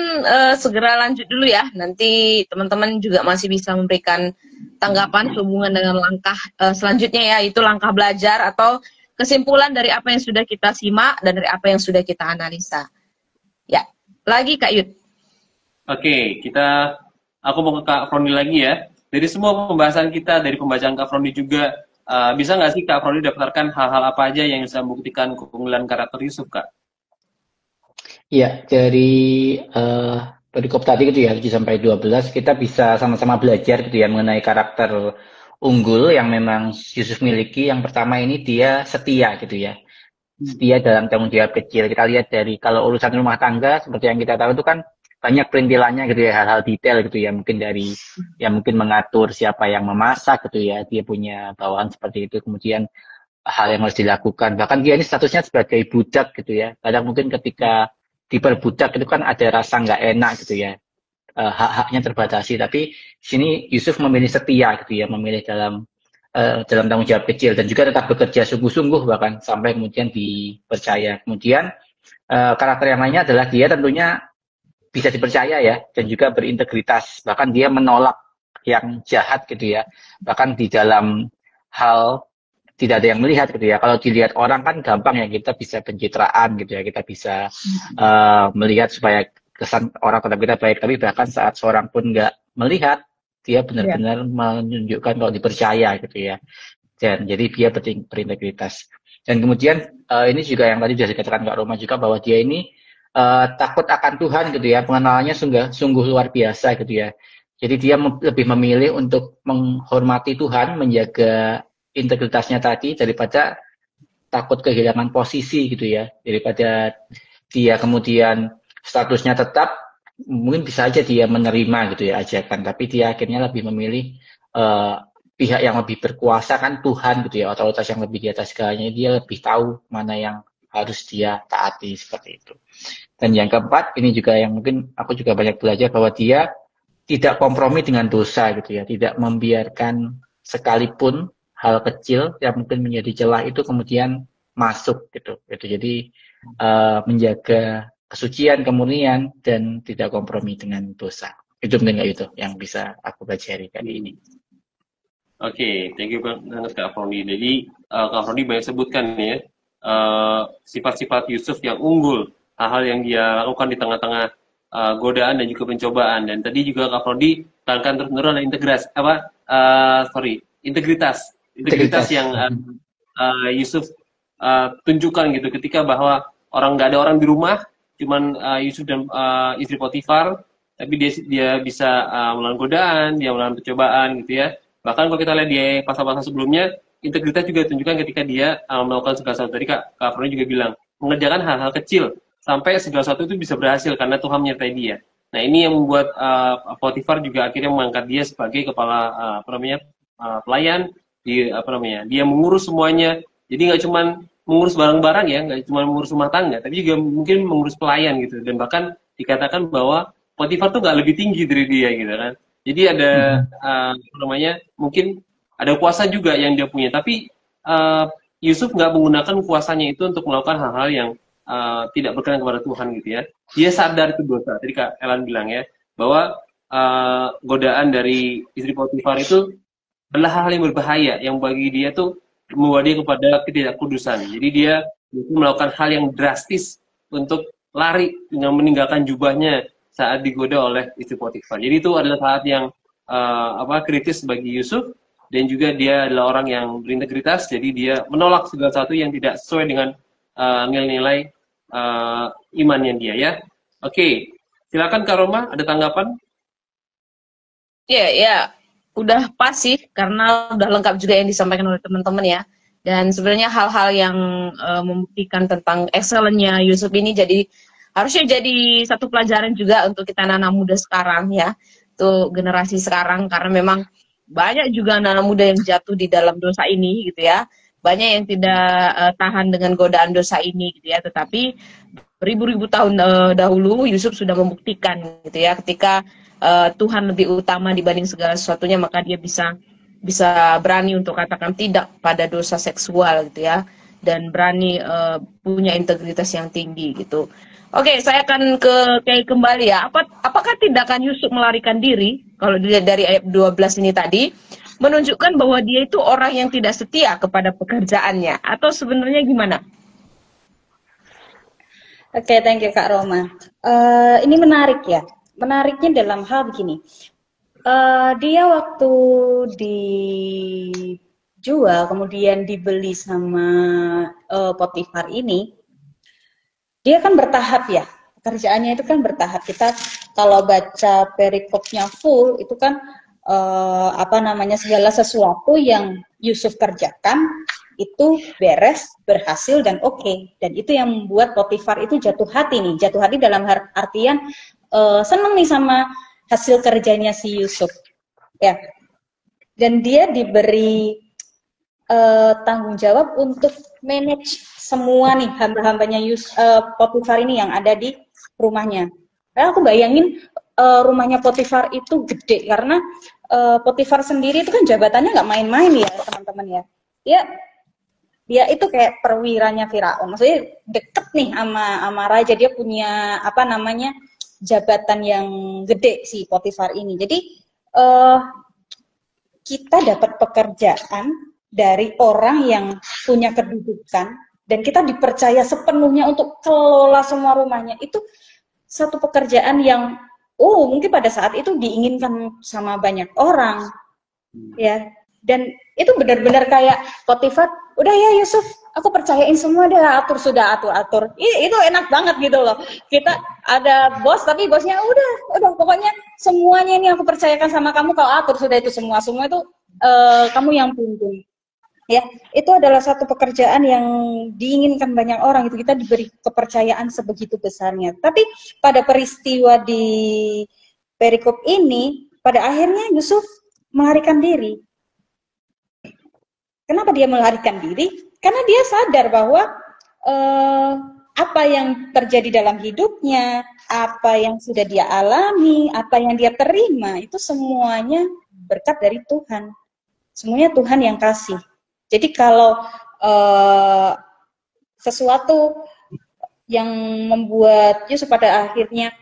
segera lanjut dulu ya. Nanti teman-teman juga masih bisa memberikan tanggapan sehubungan dengan langkah selanjutnya ya, itu langkah belajar atau kesimpulan dari apa yang sudah kita simak dan dari apa yang sudah kita analisa. Ya, lagi Kak Yud. Oke, aku mau ke Kak Froni lagi ya. Dari semua pembahasan kita, dari pembacaan Kak Froni juga, bisa nggak sih Kak Froni daftarkan hal-hal apa aja yang bisa membuktikan keunggulan karakter Yusuf, Kak? Iya, dari perikop tadi gitu ya, 7-12, kita bisa sama-sama belajar gitu ya mengenai karakter unggul yang memang Yusuf miliki. Yang pertama ini dia setia gitu ya. Setia dalam tanggung jawab kecil. Kita lihat dari kalau urusan rumah tangga, seperti yang kita tahu itu kan banyak perintilannya gitu ya, hal-hal detail gitu ya. Mungkin mengatur siapa yang memasak gitu ya. Dia punya bawahan seperti itu. Kemudian hal yang harus dilakukan. Bahkan dia ini statusnya sebagai budak gitu ya. Kadang mungkin ketika diperbudak itu kan ada rasa nggak enak gitu ya, hak-haknya terbatasi. Tapi sini Yusuf memilih setia gitu ya, memilih dalam tanggung jawab kecil, dan juga tetap bekerja sungguh-sungguh bahkan sampai kemudian dipercaya. Kemudian karakter yang lainnya adalah dia tentunya bisa dipercaya ya, dan juga berintegritas. Bahkan dia menolak yang jahat gitu ya. Bahkan di dalam hal tidak ada yang melihat gitu ya. Kalau dilihat orang kan gampang ya, kita bisa pencitraan gitu ya, kita bisa melihat supaya kesan orang terhadap kita baik, tapi bahkan saat seorang pun nggak melihat, dia benar-benar menunjukkan kalau dipercaya gitu ya. Dan jadi dia berintegritas. Dan kemudian ini juga yang tadi sudah dikatakan Kak Roma juga, bahwa dia ini takut akan Tuhan gitu ya, pengenalannya sungguh luar biasa gitu ya. Jadi dia lebih memilih untuk menghormati Tuhan, menjaga integritasnya tadi, daripada takut kehilangan posisi gitu ya. Daripada dia kemudian statusnya tetap, mungkin bisa aja dia menerima gitu ya ajakan, tapi dia akhirnya lebih memilih pihak yang lebih berkuasa, kan Tuhan gitu ya, otoritas yang lebih di atas segalanya. Dia lebih tahu mana yang harus dia taati, seperti itu. Dan yang keempat, ini juga yang mungkin aku juga banyak belajar, bahwa dia tidak kompromi dengan dosa gitu ya, tidak membiarkan sekalipun hal kecil yang mungkin menjadi celah itu kemudian masuk gitu. Jadi menjaga kesucian, kemurnian, dan tidak kompromi dengan dosa. Itu mungkin itu yang bisa aku pelajari kali ini. Oke, thank you banget Kak Froni. Jadi Kak Froni banyak sebutkan nih ya, sifat-sifat Yusuf yang unggul, hal-hal yang dia lakukan di tengah-tengah godaan dan juga pencobaan. Dan tadi juga Kak Froni tekankan terus-menerus ada integritas yang Yusuf tunjukkan gitu, ketika bahwa nggak ada orang di rumah, cuman Yusuf dan istri Potifar, tapi dia bisa melawan godaan, dia melawan pencobaan gitu ya. Bahkan kalau kita lihat di pasal-pasal sebelumnya, integritas juga ditunjukkan ketika dia melakukan segala sesuatu. Tadi Kak Froni juga bilang, mengerjakan hal-hal kecil sampai segala sesuatu itu bisa berhasil karena Tuhan menyertai dia. Nah, ini yang membuat Potifar juga akhirnya mengangkat dia sebagai kepala pelayan, dia mengurus semuanya. Jadi nggak cuma mengurus barang-barang ya, nggak cuma mengurus rumah tangga, tapi juga mungkin mengurus pelayan gitu. Dan bahkan dikatakan bahwa Potifar tuh nggak lebih tinggi dari dia gitu kan. Jadi ada mungkin ada kuasa juga yang dia punya, tapi Yusuf nggak menggunakan kuasanya itu untuk melakukan hal-hal yang tidak berkenan kepada Tuhan gitu ya. Dia sadar itu dosa. Tadi Kak Elan bilang ya, bahwa godaan dari istri Potifar itu adalah hal yang berbahaya, yang bagi dia tuh membawa dia kepada ketidakkudusan. Jadi dia melakukan hal yang drastis untuk lari dengan meninggalkan jubahnya saat digoda oleh istri Potifar. Jadi itu adalah saat yang kritis bagi Yusuf, dan juga dia adalah orang yang berintegritas. Jadi dia menolak segala sesuatu yang tidak sesuai dengan nilai-nilai imannya dia ya. Oke, silakan Kak Roma, ada tanggapan? Ya, udah pas sih, karena udah lengkap juga yang disampaikan oleh teman-teman ya. Dan sebenarnya hal-hal yang membuktikan tentang excellence-nya Yusuf ini harusnya jadi satu pelajaran juga untuk kita anak-anak muda sekarang ya, untuk generasi sekarang, karena memang banyak juga anak-anak muda yang jatuh di dalam dosa ini gitu ya. Banyak yang tidak tahan dengan godaan dosa ini gitu ya. Tetapi beribu-ribu tahun dahulu Yusuf sudah membuktikan gitu ya, ketika Tuhan lebih utama dibanding segala sesuatunya, maka dia bisa berani untuk katakan tidak pada dosa seksual gitu ya, dan berani punya integritas yang tinggi gitu. Oke, saya akan ke Kiai kembali ya. Apakah tindakan Yusuf melarikan diri, kalau dilihat dari ayat 12 ini tadi, menunjukkan bahwa dia itu orang yang tidak setia kepada pekerjaannya, atau sebenarnya gimana? Oke, thank you Kak Roma. Ini menarik ya. Menariknya dalam hal begini. Dia waktu dijual, kemudian dibeli sama Potifar ini, dia kan bertahap ya. Pekerjaannya itu kan bertahap. Kita kalau baca perikopnya full, itu kan segala sesuatu yang Yusuf kerjakan itu beres, berhasil, dan oke. Dan itu yang membuat Potifar itu jatuh hati nih. Jatuh hati dalam artian seneng nih sama hasil kerjanya si Yusuf. Ya. Dan dia diberi tanggung jawab untuk manage semua nih hamba-hambanya Potifar ini yang ada di rumahnya. Aku bayangin rumahnya Potifar itu gede, karena Potifar sendiri itu kan jabatannya nggak main-main ya teman-teman ya. Dia itu kayak perwiranya Firaun, maksudnya deket nih sama raja, dia punya jabatan yang gede si Potifar ini. Jadi kita dapat pekerjaan dari orang yang punya kedudukan, dan kita dipercaya sepenuhnya untuk kelola semua rumahnya. Itu satu pekerjaan yang mungkin pada saat itu diinginkan sama banyak orang, ya. Dan itu benar-benar kayak Potifar, udah ya Yusuf, aku percayain semua deh, sudah atur. Itu enak banget gitu loh. Kita ada bos, tapi bosnya udah pokoknya semuanya ini aku percayakan sama kamu, kau atur sudah itu semua itu kamu yang pimpin. Ya, itu adalah satu pekerjaan yang diinginkan banyak orang, itu kita diberi kepercayaan sebegitu besarnya. Tapi pada peristiwa di perikop ini, pada akhirnya Yusuf melarikan diri. Kenapa dia melarikan diri? Karena dia sadar bahwa apa yang terjadi dalam hidupnya, apa yang sudah dia alami, apa yang dia terima, itu semuanya berkat dari Tuhan. Semuanya Tuhan yang kasih. Jadi kalau sesuatu yang membuat Yusuf pada akhirnya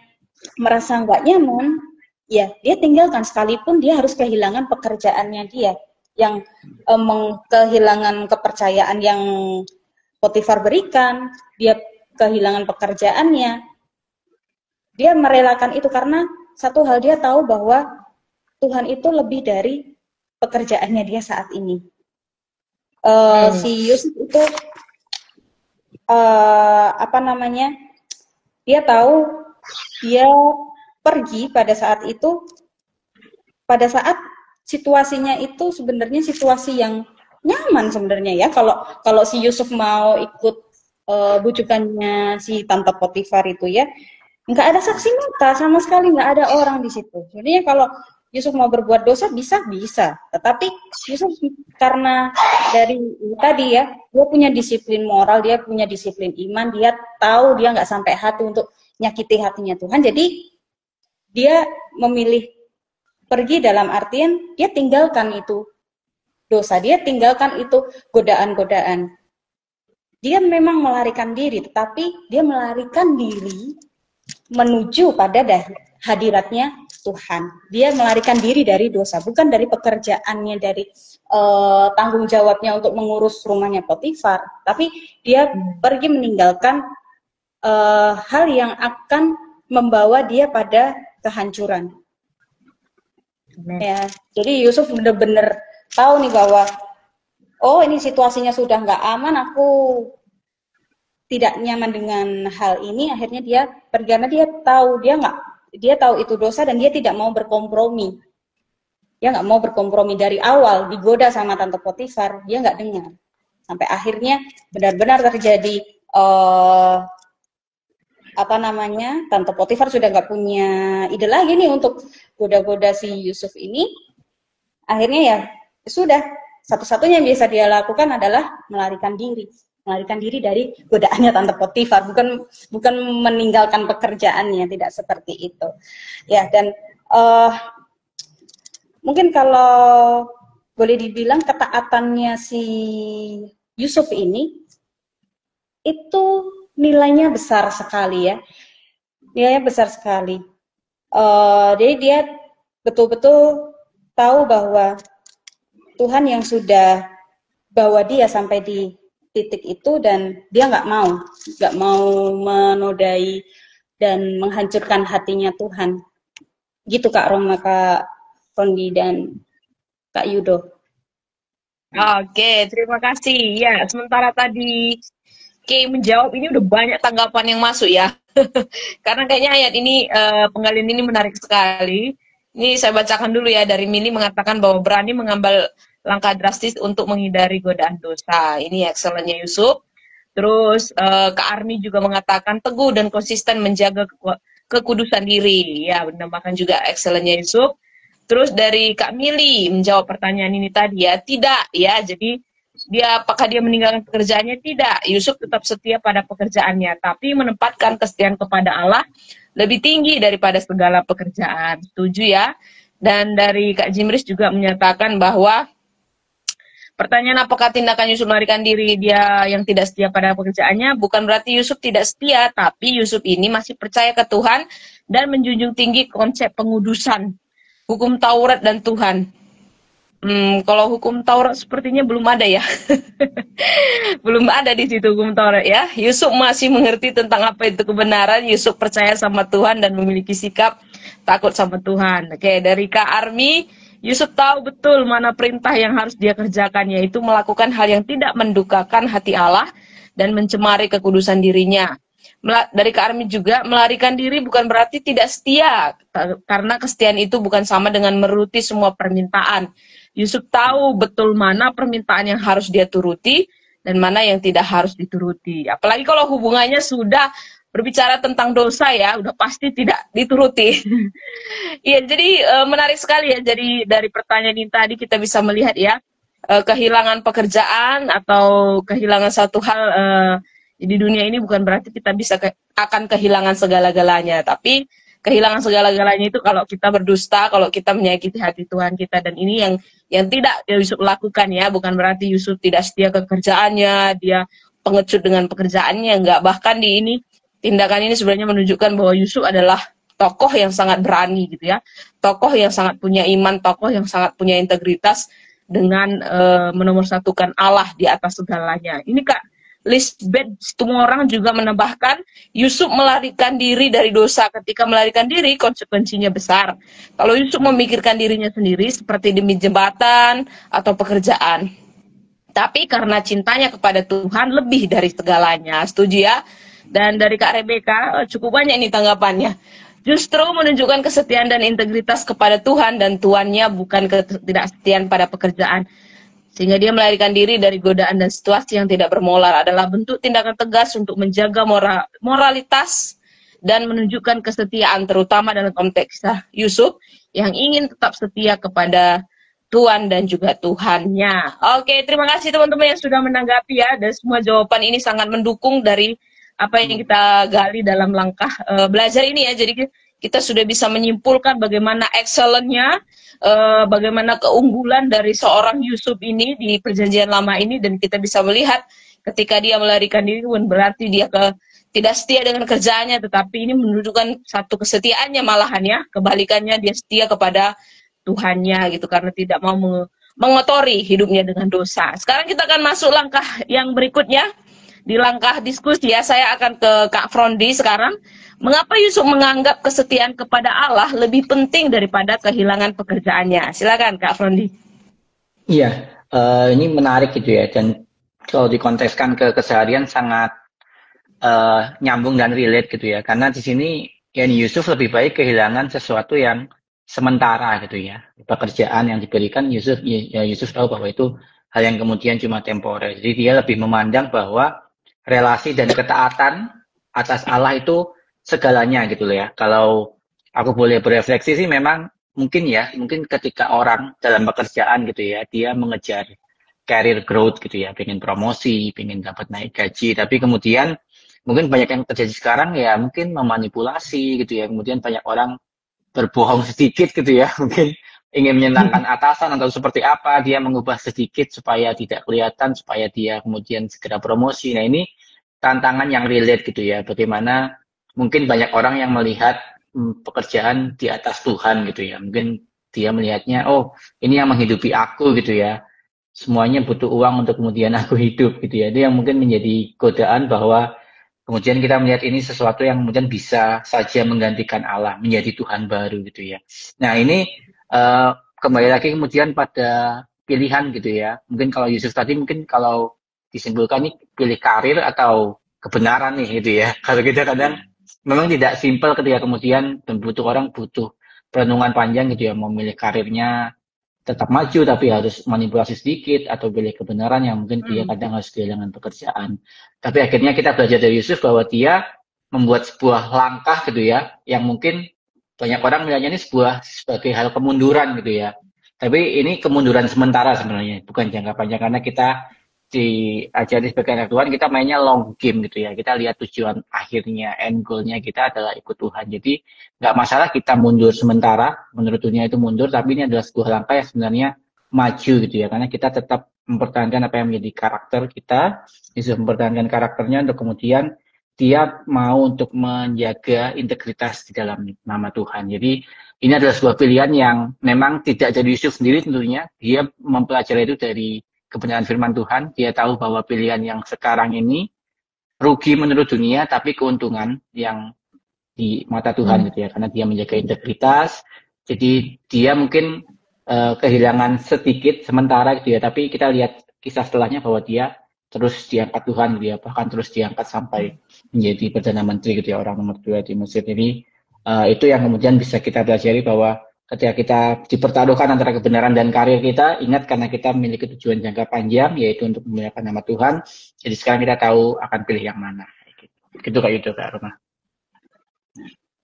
merasa nggak nyaman, ya dia tinggalkan, sekalipun dia harus kehilangan pekerjaannya dia, yang kehilangan kepercayaan yang Potifar berikan, dia kehilangan pekerjaannya. Dia merelakan itu karena satu hal, dia tahu bahwa Tuhan itu lebih dari pekerjaannya dia saat ini. Si Yusuf itu dia tahu dia pergi pada saat itu, pada saat situasinya itu sebenarnya situasi yang nyaman sebenarnya ya. Kalau si Yusuf mau ikut bujukannya si Tante Potifar itu ya, nggak ada saksi mata sama sekali, nggak ada orang di situ. Sebenarnya kalau Yusuf mau berbuat dosa bisa, tetapi Yusuf karena dari tadi ya, dia punya disiplin moral, dia punya disiplin iman, dia tahu dia nggak sampai hati untuk nyakiti hatinya Tuhan, jadi dia memilih pergi, dalam artian dia tinggalkan itu dosa, dia tinggalkan itu godaan-godaan. Dia memang melarikan diri, tetapi dia melarikan diri menuju pada hadiratnya Tuhan. Dia melarikan diri dari dosa, bukan dari pekerjaannya, dari tanggung jawabnya untuk mengurus rumahnya Potifar, tapi dia pergi meninggalkan hal yang akan membawa dia pada kehancuran. Ya, jadi Yusuf benar-benar tahu nih bahwa ini situasinya sudah nggak aman, aku tidak nyaman dengan hal ini. Akhirnya dia pergi karena dia tahu itu dosa dan dia tidak mau berkompromi. Dia nggak mau berkompromi dari awal, digoda sama Tante Potifar, dia nggak dengar. Sampai akhirnya benar-benar terjadi Tante Potifar sudah nggak punya ide lagi nih untuk goda-goda si Yusuf ini. Akhirnya ya sudah, satu-satunya yang bisa dia lakukan adalah melarikan diri dari godaannya Tante Potifar, bukan meninggalkan pekerjaannya, tidak seperti itu. Ya, dan mungkin kalau boleh dibilang ketaatannya si Yusuf ini itu nilainya besar sekali ya. Nilainya besar sekali. Jadi dia betul-betul tahu bahwa Tuhan yang sudah bawa dia sampai di titik itu, dan dia nggak mau menodai dan menghancurkan hatinya Tuhan. Gitu Kak Roma, Kak Rondi, dan Kak Yudo. Oke, terima kasih. Ya, sementara tadi Kay menjawab, ini udah banyak tanggapan yang masuk ya. Karena kayaknya ayat ini, penggalian ini menarik sekali. Ini saya bacakan dulu ya, dari Mili mengatakan bahwa berani mengambil langkah drastis untuk menghindari godaan dosa. Ini excellent-nya Yusuf. Terus Kak Armi juga mengatakan teguh dan konsisten menjaga kekudusan diri. Ya, menambahkan juga excellent-nya Yusuf. Terus dari Kak Mili menjawab pertanyaan ini tadi ya, tidak ya. Jadi apakah dia meninggalkan pekerjaannya? Tidak. Yusuf tetap setia pada pekerjaannya, tapi menempatkan kesetiaan kepada Allah lebih tinggi daripada segala pekerjaan. Setuju ya? Dan dari Kak Jimris juga menyatakan bahwa pertanyaan apakah tindakan Yusuf melarikan diri dia yang tidak setia pada pekerjaannya, bukan berarti Yusuf tidak setia, tapi Yusuf ini masih percaya ke Tuhan dan menjunjung tinggi konsep pengudusan, hukum Taurat dan Tuhan. Kalau hukum Taurat sepertinya belum ada ya. Belum ada di situ hukum Taurat ya. Yusuf masih mengerti tentang apa itu kebenaran. Yusuf percaya sama Tuhan dan memiliki sikap takut sama Tuhan. Oke, dari Kak Armi, Yusuf tahu betul mana perintah yang harus dia kerjakan, yaitu melakukan hal yang tidak mendukakan hati Allah dan mencemari kekudusan dirinya. Dari Kak Armi juga, melarikan diri bukan berarti tidak setia, karena kesetiaan itu bukan sama dengan menuruti semua permintaan. Yusuf tahu betul mana permintaan yang harus dia turuti dan mana yang tidak harus dituruti. Apalagi kalau hubungannya sudah berbicara tentang dosa ya, udah pasti tidak dituruti. Iya, jadi menarik sekali ya. Jadi dari pertanyaan ini tadi kita bisa melihat ya, kehilangan pekerjaan atau kehilangan satu hal di dunia ini bukan berarti kita bisa akan kehilangan segala-galanya, tapi kehilangan segala-galanya itu kalau kita berdusta, kalau kita menyakiti hati Tuhan kita, dan ini yang tidak Yusuf lakukan ya. Bukan berarti Yusuf tidak setia ke kerjaannya, dia pengecut dengan pekerjaannya, enggak. Bahkan di ini tindakan ini sebenarnya menunjukkan bahwa Yusuf adalah tokoh yang sangat berani gitu ya, tokoh yang sangat punya iman, tokoh yang sangat punya integritas dengan menomorsatukan Allah di atas segalanya. Ini Kak Lisbeth, semua orang juga menambahkan Yusuf melarikan diri dari dosa. Ketika melarikan diri, konsekuensinya besar. Kalau Yusuf memikirkan dirinya sendiri seperti demi jabatan atau pekerjaan, tapi karena cintanya kepada Tuhan lebih dari segalanya. Setuju ya? Dan dari Kak Rebecca, cukup banyak ini tanggapannya. Justru menunjukkan kesetiaan dan integritas kepada Tuhan dan tuannya, bukan ketidaksetiaan pada pekerjaan. Sehingga dia melarikan diri dari godaan dan situasi yang tidak bermoral, adalah bentuk tindakan tegas untuk menjaga moralitas dan menunjukkan kesetiaan, terutama dalam konteks Yusuf yang ingin tetap setia kepada Tuhan dan juga Tuhannya. Oke, terima kasih teman-teman yang sudah menanggapi ya, dan semua jawaban ini sangat mendukung dari apa yang kita gali dalam langkah belajar ini ya. Jadi kita sudah bisa menyimpulkan bagaimana excellent-nya, bagaimana keunggulan dari seorang Yusuf ini di perjanjian lama ini, dan kita bisa melihat ketika dia melarikan diri bukan berarti dia tidak setia dengan kerjaannya, tetapi ini menunjukkan satu kesetiaannya malahan ya, kebalikannya dia setia kepada Tuhannya gitu, karena tidak mau mengotori hidupnya dengan dosa. Sekarang kita akan masuk langkah yang berikutnya. Di langkah diskusi ya, saya akan ke Kak Frondi sekarang. Mengapa Yusuf menganggap kesetiaan kepada Allah lebih penting daripada kehilangan pekerjaannya? Silakan Kak Frondi. Iya, ini menarik gitu ya, dan kalau dikonteskan ke keseharian sangat nyambung dan relate gitu ya. Karena di sini ya Yusuf lebih baik kehilangan sesuatu yang sementara gitu ya. Pekerjaan yang diberikan Yusuf, ya Yusuf tahu bahwa itu hal yang kemudian cuma temporer. Jadi dia lebih memandang bahwa relasi dan ketaatan atas Allah itu segalanya gitu loh ya. Kalau aku boleh berefleksi sih, memang mungkin ketika orang dalam pekerjaan gitu ya, dia mengejar career growth gitu ya, pengen promosi, pengen dapat naik gaji, tapi kemudian mungkin banyak yang terjadi sekarang ya, mungkin memanipulasi gitu ya, kemudian banyak orang berbohong sedikit gitu ya, mungkin ingin menyenangkan atasan atau seperti apa, dia mengubah sedikit supaya tidak kelihatan, supaya dia kemudian segera promosi. Nah ini tantangan yang relate gitu ya, bagaimana mungkin banyak orang yang melihat pekerjaan di atas Tuhan gitu ya, mungkin dia melihatnya, oh ini yang menghidupi aku gitu ya, semuanya butuh uang untuk kemudian aku hidup gitu ya. Itu yang mungkin menjadi godaan bahwa kemudian kita melihat ini sesuatu yang kemudian bisa saja menggantikan Allah, menjadi Tuhan baru gitu ya. Nah ini kembali lagi kemudian pada pilihan gitu ya. Mungkin kalau Yusuf tadi, mungkin kalau disimpulkan ini pilih karir atau kebenaran nih gitu ya. Kalau kita kadang memang tidak simpel ketika kemudian orang butuh perenungan panjang gitu ya, mau milih karirnya tetap maju tapi harus manipulasi sedikit, atau pilih kebenaran yang mungkin dia kadang harus kehilangan pekerjaan. Tapi akhirnya kita belajar dari Yusuf bahwa dia membuat sebuah langkah gitu ya, yang mungkin banyak orang melihatnya ini sebagai hal kemunduran gitu ya. Tapi ini kemunduran sementara sebenarnya, bukan jangka panjang, karena kita diajari sebagai anak Tuhan, kita mainnya long game gitu ya. Kita lihat tujuan akhirnya, end goal-nya kita adalah ikut Tuhan. Jadi nggak masalah kita mundur sementara, menurut dunia itu mundur, tapi ini adalah sebuah langkah yang sebenarnya maju gitu ya. Karena kita tetap mempertahankan apa yang menjadi karakter kita, bisa mempertahankan karakternya untuk kemudian dia mau untuk menjaga integritas di dalam nama Tuhan. Jadi ini adalah sebuah pilihan yang memang tidak dari Yusuf sendiri tentunya. Dia mempelajari itu dari kebenaran firman Tuhan. Dia tahu bahwa pilihan yang sekarang ini rugi menurut dunia, tapi keuntungan yang di mata Tuhan gitu ya. Karena dia menjaga integritas. Jadi dia mungkin kehilangan sedikit sementara gitu ya. Tapi kita lihat kisah setelahnya bahwa dia terus diangkat Tuhan gitu ya. Bahkan terus diangkat sampai menjadi Perdana Menteri gitu ya. Orang nomor 2 di Mesir. Jadi itu yang kemudian bisa kita pelajari bahwa ketika kita dipertaruhkan antara kebenaran dan karir kita, ingat karena kita memiliki tujuan jangka panjang, yaitu untuk memuliakan nama Tuhan. Jadi sekarang kita tahu akan pilih yang mana. Gitu kayak gitu Kak Roma.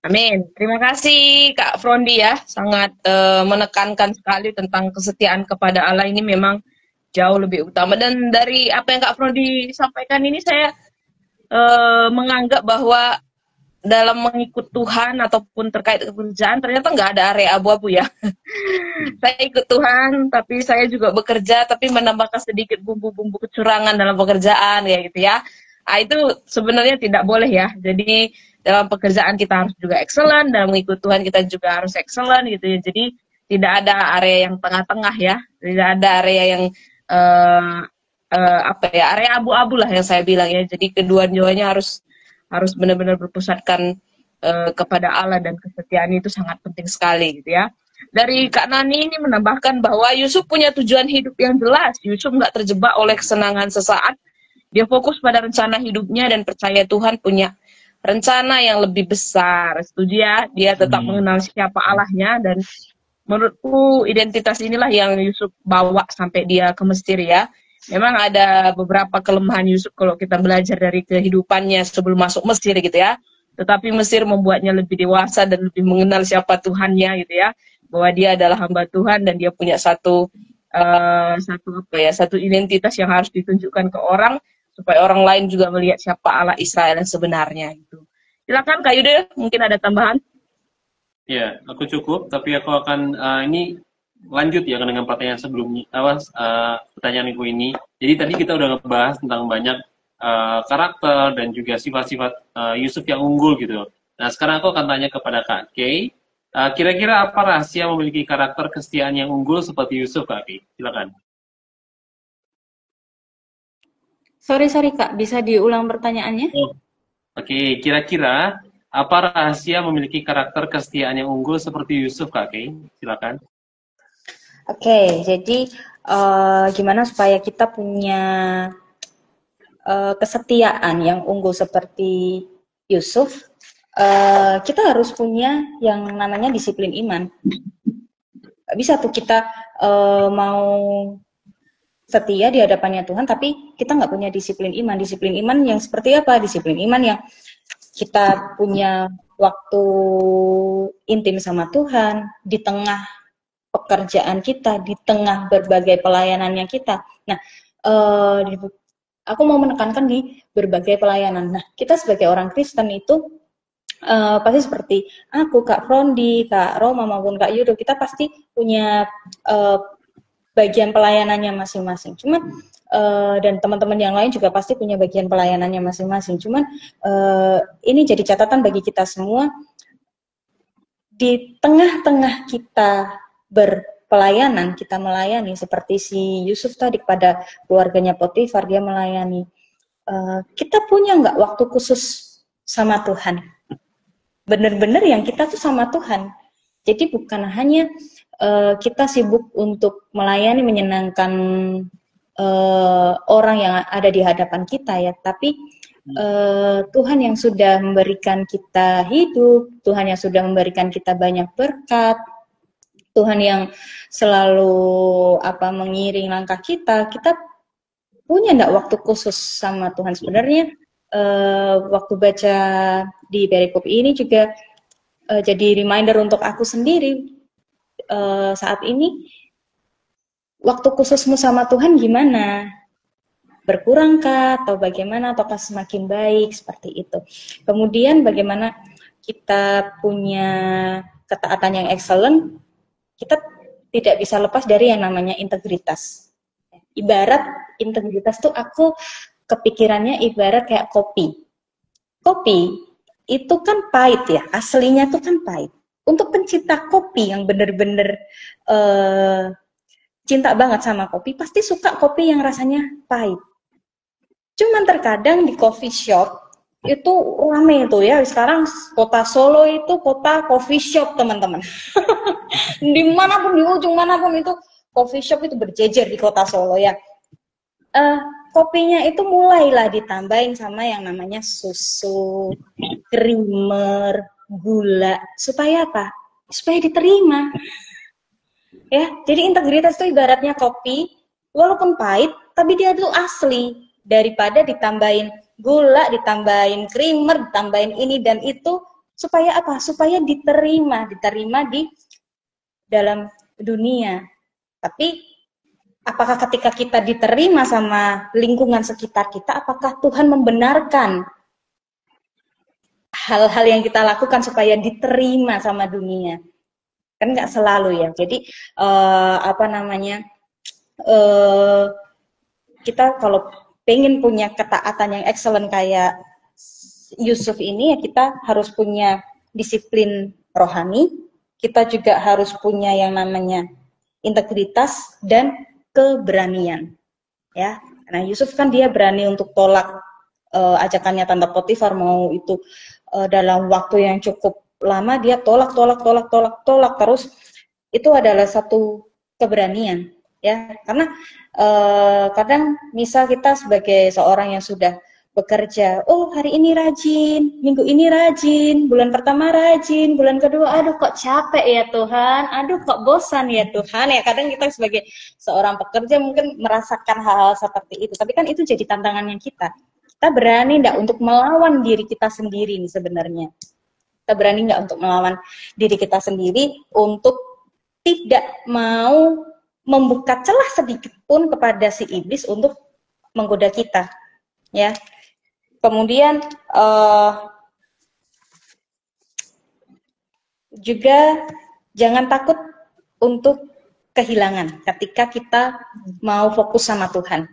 Amin. Terima kasih Kak Frondi ya, sangat menekankan sekali tentang kesetiaan kepada Allah ini memang jauh lebih utama. Dan dari apa yang Kak Frondi sampaikan ini saya menganggap bahwa dalam mengikut Tuhan ataupun terkait pekerjaan ternyata nggak ada area abu-abu ya. Saya ikut Tuhan, tapi saya juga bekerja, tapi menambahkan sedikit bumbu-bumbu kecurangan dalam pekerjaan ya gitu ya. Nah, itu sebenarnya tidak boleh ya. Jadi dalam pekerjaan kita harus juga excellent, dalam mengikut Tuhan kita juga harus excellent gitu ya. Jadi tidak ada area yang tengah-tengah ya, tidak ada area yang area abu-abu lah yang saya bilang ya. Jadi kedua-duanya harus benar-benar berpusatkan kepada Allah, dan kesetiaan itu sangat penting sekali gitu ya. Dari Kak Nani ini menambahkan bahwa Yusuf punya tujuan hidup yang jelas. Yusuf nggak terjebak oleh kesenangan sesaat. Dia fokus pada rencana hidupnya dan percaya Tuhan punya rencana yang lebih besar. Setuju ya? Dia tetap mengenal siapa Allahnya, dan menurutku identitas inilah yang Yusuf bawa sampai dia ke Mesir ya. Memang ada beberapa kelemahan Yusuf kalau kita belajar dari kehidupannya sebelum masuk Mesir gitu ya. Tetapi Mesir membuatnya lebih dewasa dan lebih mengenal siapa Tuhannya gitu ya. Bahwa dia adalah hamba Tuhan dan dia punya satu identitas yang harus ditunjukkan ke orang supaya orang lain juga melihat siapa Allah Israel yang sebenarnya gitu. Silakan Kak Yuda, mungkin ada tambahan? Ya, aku cukup, tapi aku akan ini lanjut ya dengan pertanyaan sebelumnya, pertanyaanku ini. Jadi tadi kita udah ngebahas tentang banyak karakter dan juga sifat-sifat Yusuf yang unggul gitu. Nah, sekarang aku akan tanya kepada Kak Kay, kira-kira apa rahasia memiliki karakter kesetiaan yang unggul seperti Yusuf, Kak Kay? Silakan. Sorry Kak, bisa diulang pertanyaannya? Oke, kira-kira apa rahasia memiliki karakter kesetiaan yang unggul seperti Yusuf, Kak Kay? Silakan. Oke, jadi gimana supaya kita punya kesetiaan yang unggul seperti Yusuf? Kita harus punya yang namanya disiplin iman. Gak bisa tuh kita mau setia di hadapannya Tuhan, tapi kita nggak punya disiplin iman. Disiplin iman yang seperti apa? Disiplin iman yang kita punya waktu intim sama Tuhan, di tengah pekerjaan kita, di tengah berbagai pelayanannya kita. Nah, aku mau menekankan di berbagai pelayanan. Nah, kita sebagai orang Kristen itu pasti seperti aku, Kak Frondi, Kak Roma maupun Kak Yudo, kita pasti punya bagian pelayanannya masing-masing. Cuman dan teman-teman yang lain juga pasti punya bagian pelayanannya masing-masing. Cuman ini jadi catatan bagi kita semua, di tengah-tengah kita berpelayanan, kita melayani seperti si Yusuf tadi kepada keluarganya Potifar, dia melayani. Kita punya nggak waktu khusus sama Tuhan? Bener-bener yang kita tuh sama Tuhan. Jadi bukan hanya kita sibuk untuk melayani, menyenangkan orang yang ada di hadapan kita ya, tapi Tuhan yang sudah memberikan kita hidup, Tuhan yang sudah memberikan kita banyak berkat, Tuhan yang selalu mengiring langkah kita punya enggak waktu khusus sama Tuhan? Sebenarnya waktu baca di perikop ini juga jadi reminder untuk aku sendiri saat ini, waktu khususmu sama Tuhan gimana? Berkurangkah atau bagaimana, ataukah semakin baik, seperti itu. Kemudian bagaimana kita punya ketaatan yang excellent, kita tidak bisa lepas dari yang namanya integritas. Ibarat integritas tuh aku kepikirannya ibarat kayak kopi. Kopi itu kan pahit ya, aslinya tuh kan pahit. untuk pencipta kopi yang bener-bener cinta banget sama kopi, pasti suka kopi yang rasanya pahit. Cuman terkadang di coffee shop itu rame itu ya. Sekarang kota Solo itu kota coffee shop, teman-teman. Dimanapun, di ujung manapun itu coffee shop itu berjejer di kota Solo ya. Kopinya itu mulailah ditambahin sama yang namanya susu, creamer, gula. Supaya apa? Supaya diterima. Ya, jadi integritas itu ibaratnya kopi, walaupun pahit, tapi dia tuh asli. Daripada ditambahin gula, ditambahin creamer, ditambahin ini dan itu, supaya apa? Supaya diterima di dalam dunia. Tapi apakah ketika kita diterima sama lingkungan sekitar kita, apakah Tuhan membenarkan hal-hal yang kita lakukan supaya diterima sama dunia? Kan nggak selalu ya. Jadi kita kalau pengen punya ketaatan yang excellent kayak Yusuf ini, ya kita harus punya disiplin rohani. Kita juga harus punya yang namanya integritas dan keberanian, ya. Nah, Yusuf kan dia berani untuk tolak ajakannya Tante Potifar, mau itu dalam waktu yang cukup lama dia tolak terus. Itu adalah satu keberanian, ya. Karena kadang misal kita sebagai seorang yang sudah bekerja, oh hari ini rajin, minggu ini rajin, bulan pertama rajin, bulan kedua aduh kok capek ya Tuhan, aduh kok bosan ya Tuhan, ya kadang kita sebagai seorang pekerja mungkin merasakan hal-hal seperti itu, tapi kan itu jadi tantangannya kita berani enggak untuk melawan diri kita sendiri nih sebenarnya, kita berani enggak untuk melawan diri kita sendiri untuk tidak mau membuka celah sedikit pun kepada si iblis untuk menggoda kita, ya. Kemudian juga jangan takut untuk kehilangan ketika kita mau fokus sama Tuhan.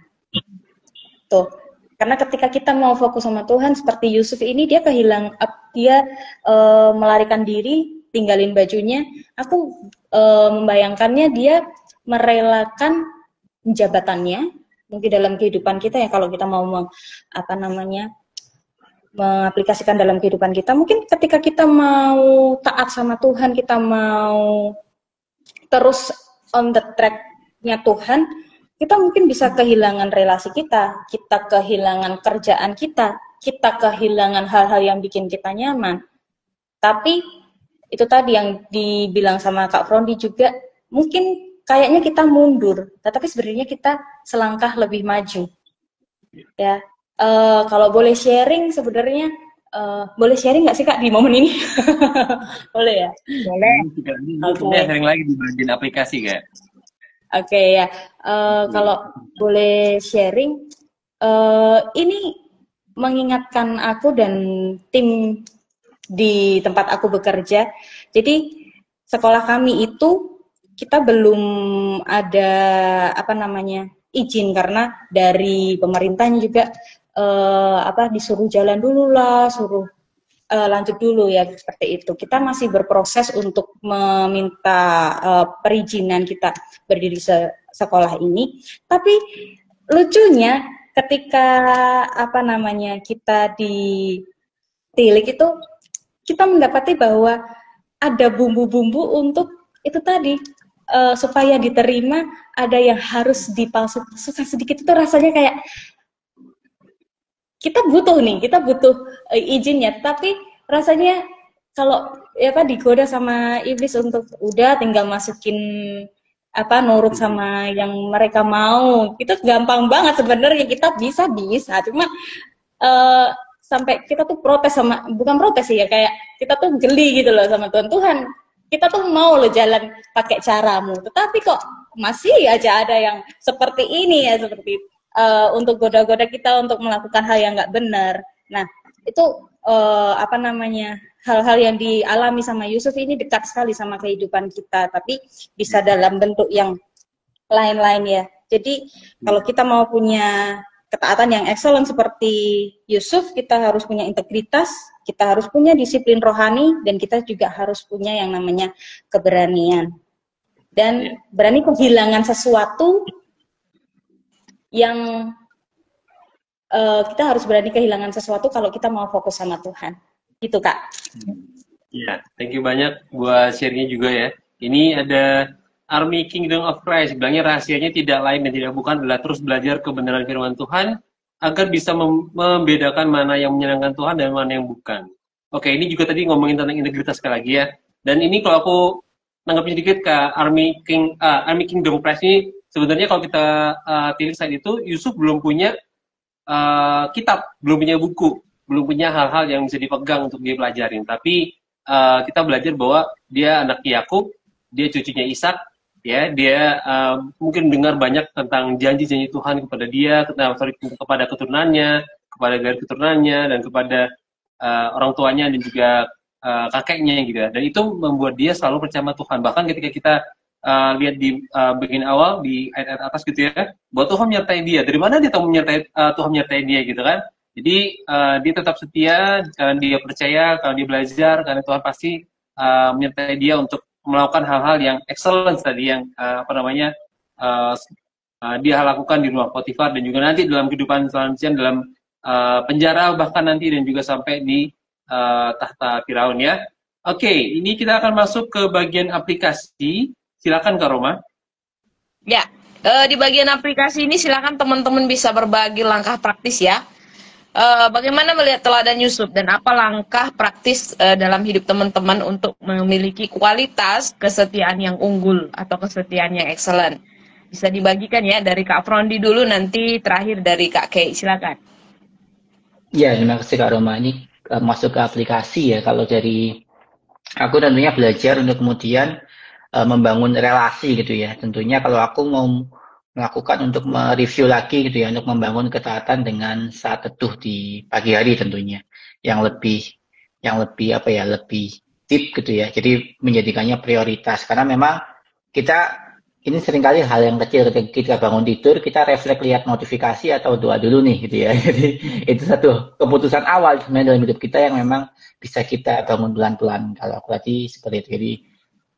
Tuh, karena ketika kita mau fokus sama Tuhan, seperti Yusuf ini dia melarikan diri, tinggalin bajunya. Aku membayangkannya dia merelakan jabatannya. Mungkin dalam kehidupan kita ya, kalau kita mau mengaplikasikan dalam kehidupan kita, mungkin ketika kita mau taat sama Tuhan, kita mau terus on the track-nya Tuhan, kita mungkin bisa kehilangan relasi kita kehilangan kerjaan kita kehilangan hal-hal yang bikin kita nyaman. Tapi itu tadi yang dibilang sama Kak Frondi juga, mungkin kayaknya kita mundur, tetapi sebenarnya kita selangkah lebih maju. Ya, kalau boleh sharing sebenarnya, boleh sharing nggak sih Kak di momen ini? Boleh ya? Boleh. Oke. Sharing lagi di bagian aplikasi Kak. Oke ya, kalau boleh sharing, ini mengingatkan aku dan tim di tempat aku bekerja. Jadi sekolah kami itu kita belum ada izin, karena dari pemerintahnya juga disuruh jalan dulu lah, suruh lanjut dulu ya, seperti itu. Kita masih berproses untuk meminta perizinan kita berdiri sekolah ini. Tapi lucunya ketika kita ditilik itu, kita mendapati bahwa ada bumbu-bumbu untuk itu tadi, supaya diterima ada yang harus dipalsu susah sedikit. Itu rasanya kayak kita butuh izinnya, tapi rasanya kalau digoda sama iblis untuk udah tinggal masukin nurut sama yang mereka mau, itu gampang banget sebenarnya. Kita bisa cuma sampai kita tuh protes sama, bukan protes sih ya, kayak kita tuh geli gitu loh sama Tuhan, kita tuh mau lo jalan pakai caramu, tetapi kok masih aja ada yang seperti ini ya, seperti untuk goda-goda kita untuk melakukan hal yang nggak benar. Nah, itu hal-hal yang dialami sama Yusuf ini dekat sekali sama kehidupan kita, tapi bisa dalam bentuk yang lain-lain ya. Jadi kalau kita mau punya ketaatan yang excellent seperti Yusuf, kita harus punya integritas, Kita harus punya disiplin rohani dan kita juga harus punya yang namanya keberanian. Dan berani kehilangan sesuatu yang kita harus berani kehilangan sesuatu kalau kita mau fokus sama Tuhan. Gitu, Kak. Iya, thank you banyak buat share-nya juga ya. Ini ada Army Kingdom of Christ. Bilangnya rahasianya tidak lain dan tidak bukan adalah terus belajar kebenaran firman Tuhan agar bisa membedakan mana yang menyenangkan Tuhan dan mana yang bukan. Oke, ini juga tadi ngomongin tentang integritas sekali lagi ya. Dan ini kalau aku nanggapin sedikit ke Army Kingdom of Christ ini, sebenarnya kalau kita tilik saat itu, Yusuf belum punya kitab, belum punya buku, belum punya hal-hal yang bisa dipegang untuk dia pelajarin. Tapi kita belajar bahwa dia anak Yakub, dia cucunya Ishak, ya, dia mungkin dengar banyak tentang janji-janji Tuhan kepada dia, kepada keturunannya, kepada garis keturunannya, dan kepada orang tuanya dan juga kakeknya gitu ya. Dan itu membuat dia selalu percaya sama Tuhan. Bahkan ketika kita lihat di bagian awal di ayat-ayat atas gitu ya, bahwa Tuhan menyertai dia. Dari mana dia tahu Tuhan menyertai dia gitu kan? Jadi dia tetap setia karena dia percaya, karena dia belajar, karena Tuhan pasti menyertai dia untuk melakukan hal-hal yang excellence tadi yang dia lakukan di rumah Potifar dan juga nanti dalam kehidupan selanjutnya dalam penjara bahkan nanti dan juga sampai di tahta Firaun ya. Oke, ini kita akan masuk ke bagian aplikasi. Silakan Kak Roma. Ya, di bagian aplikasi ini silakan teman-teman bisa berbagi langkah praktis ya. Bagaimana melihat teladan Yusuf dan apa langkah praktis dalam hidup teman-teman untuk memiliki kualitas kesetiaan yang unggul atau kesetiaan yang excellent. Bisa dibagikan ya dari Kak Frondi dulu, nanti terakhir dari Kak Kay. Silakan. Ya, terima kasih Kak Roma. Ini masuk ke aplikasi ya. Kalau dari aku tentunya belajar untuk kemudian membangun relasi gitu ya. Tentunya kalau aku mau melakukan untuk mereview lagi gitu ya, untuk membangun ketaatan dengan saat teduh di pagi hari tentunya, yang lebih lebih deep gitu ya. Jadi menjadikannya prioritas karena memang kita ini seringkali hal yang kecil ketika kita bangun tidur kita refleks lihat notifikasi atau doa dulu nih gitu ya. Jadi itu satu keputusan awal sebenarnya dalam hidup kita yang memang bisa kita bangun pelan-pelan. Kalau aku tadi seperti itu, jadi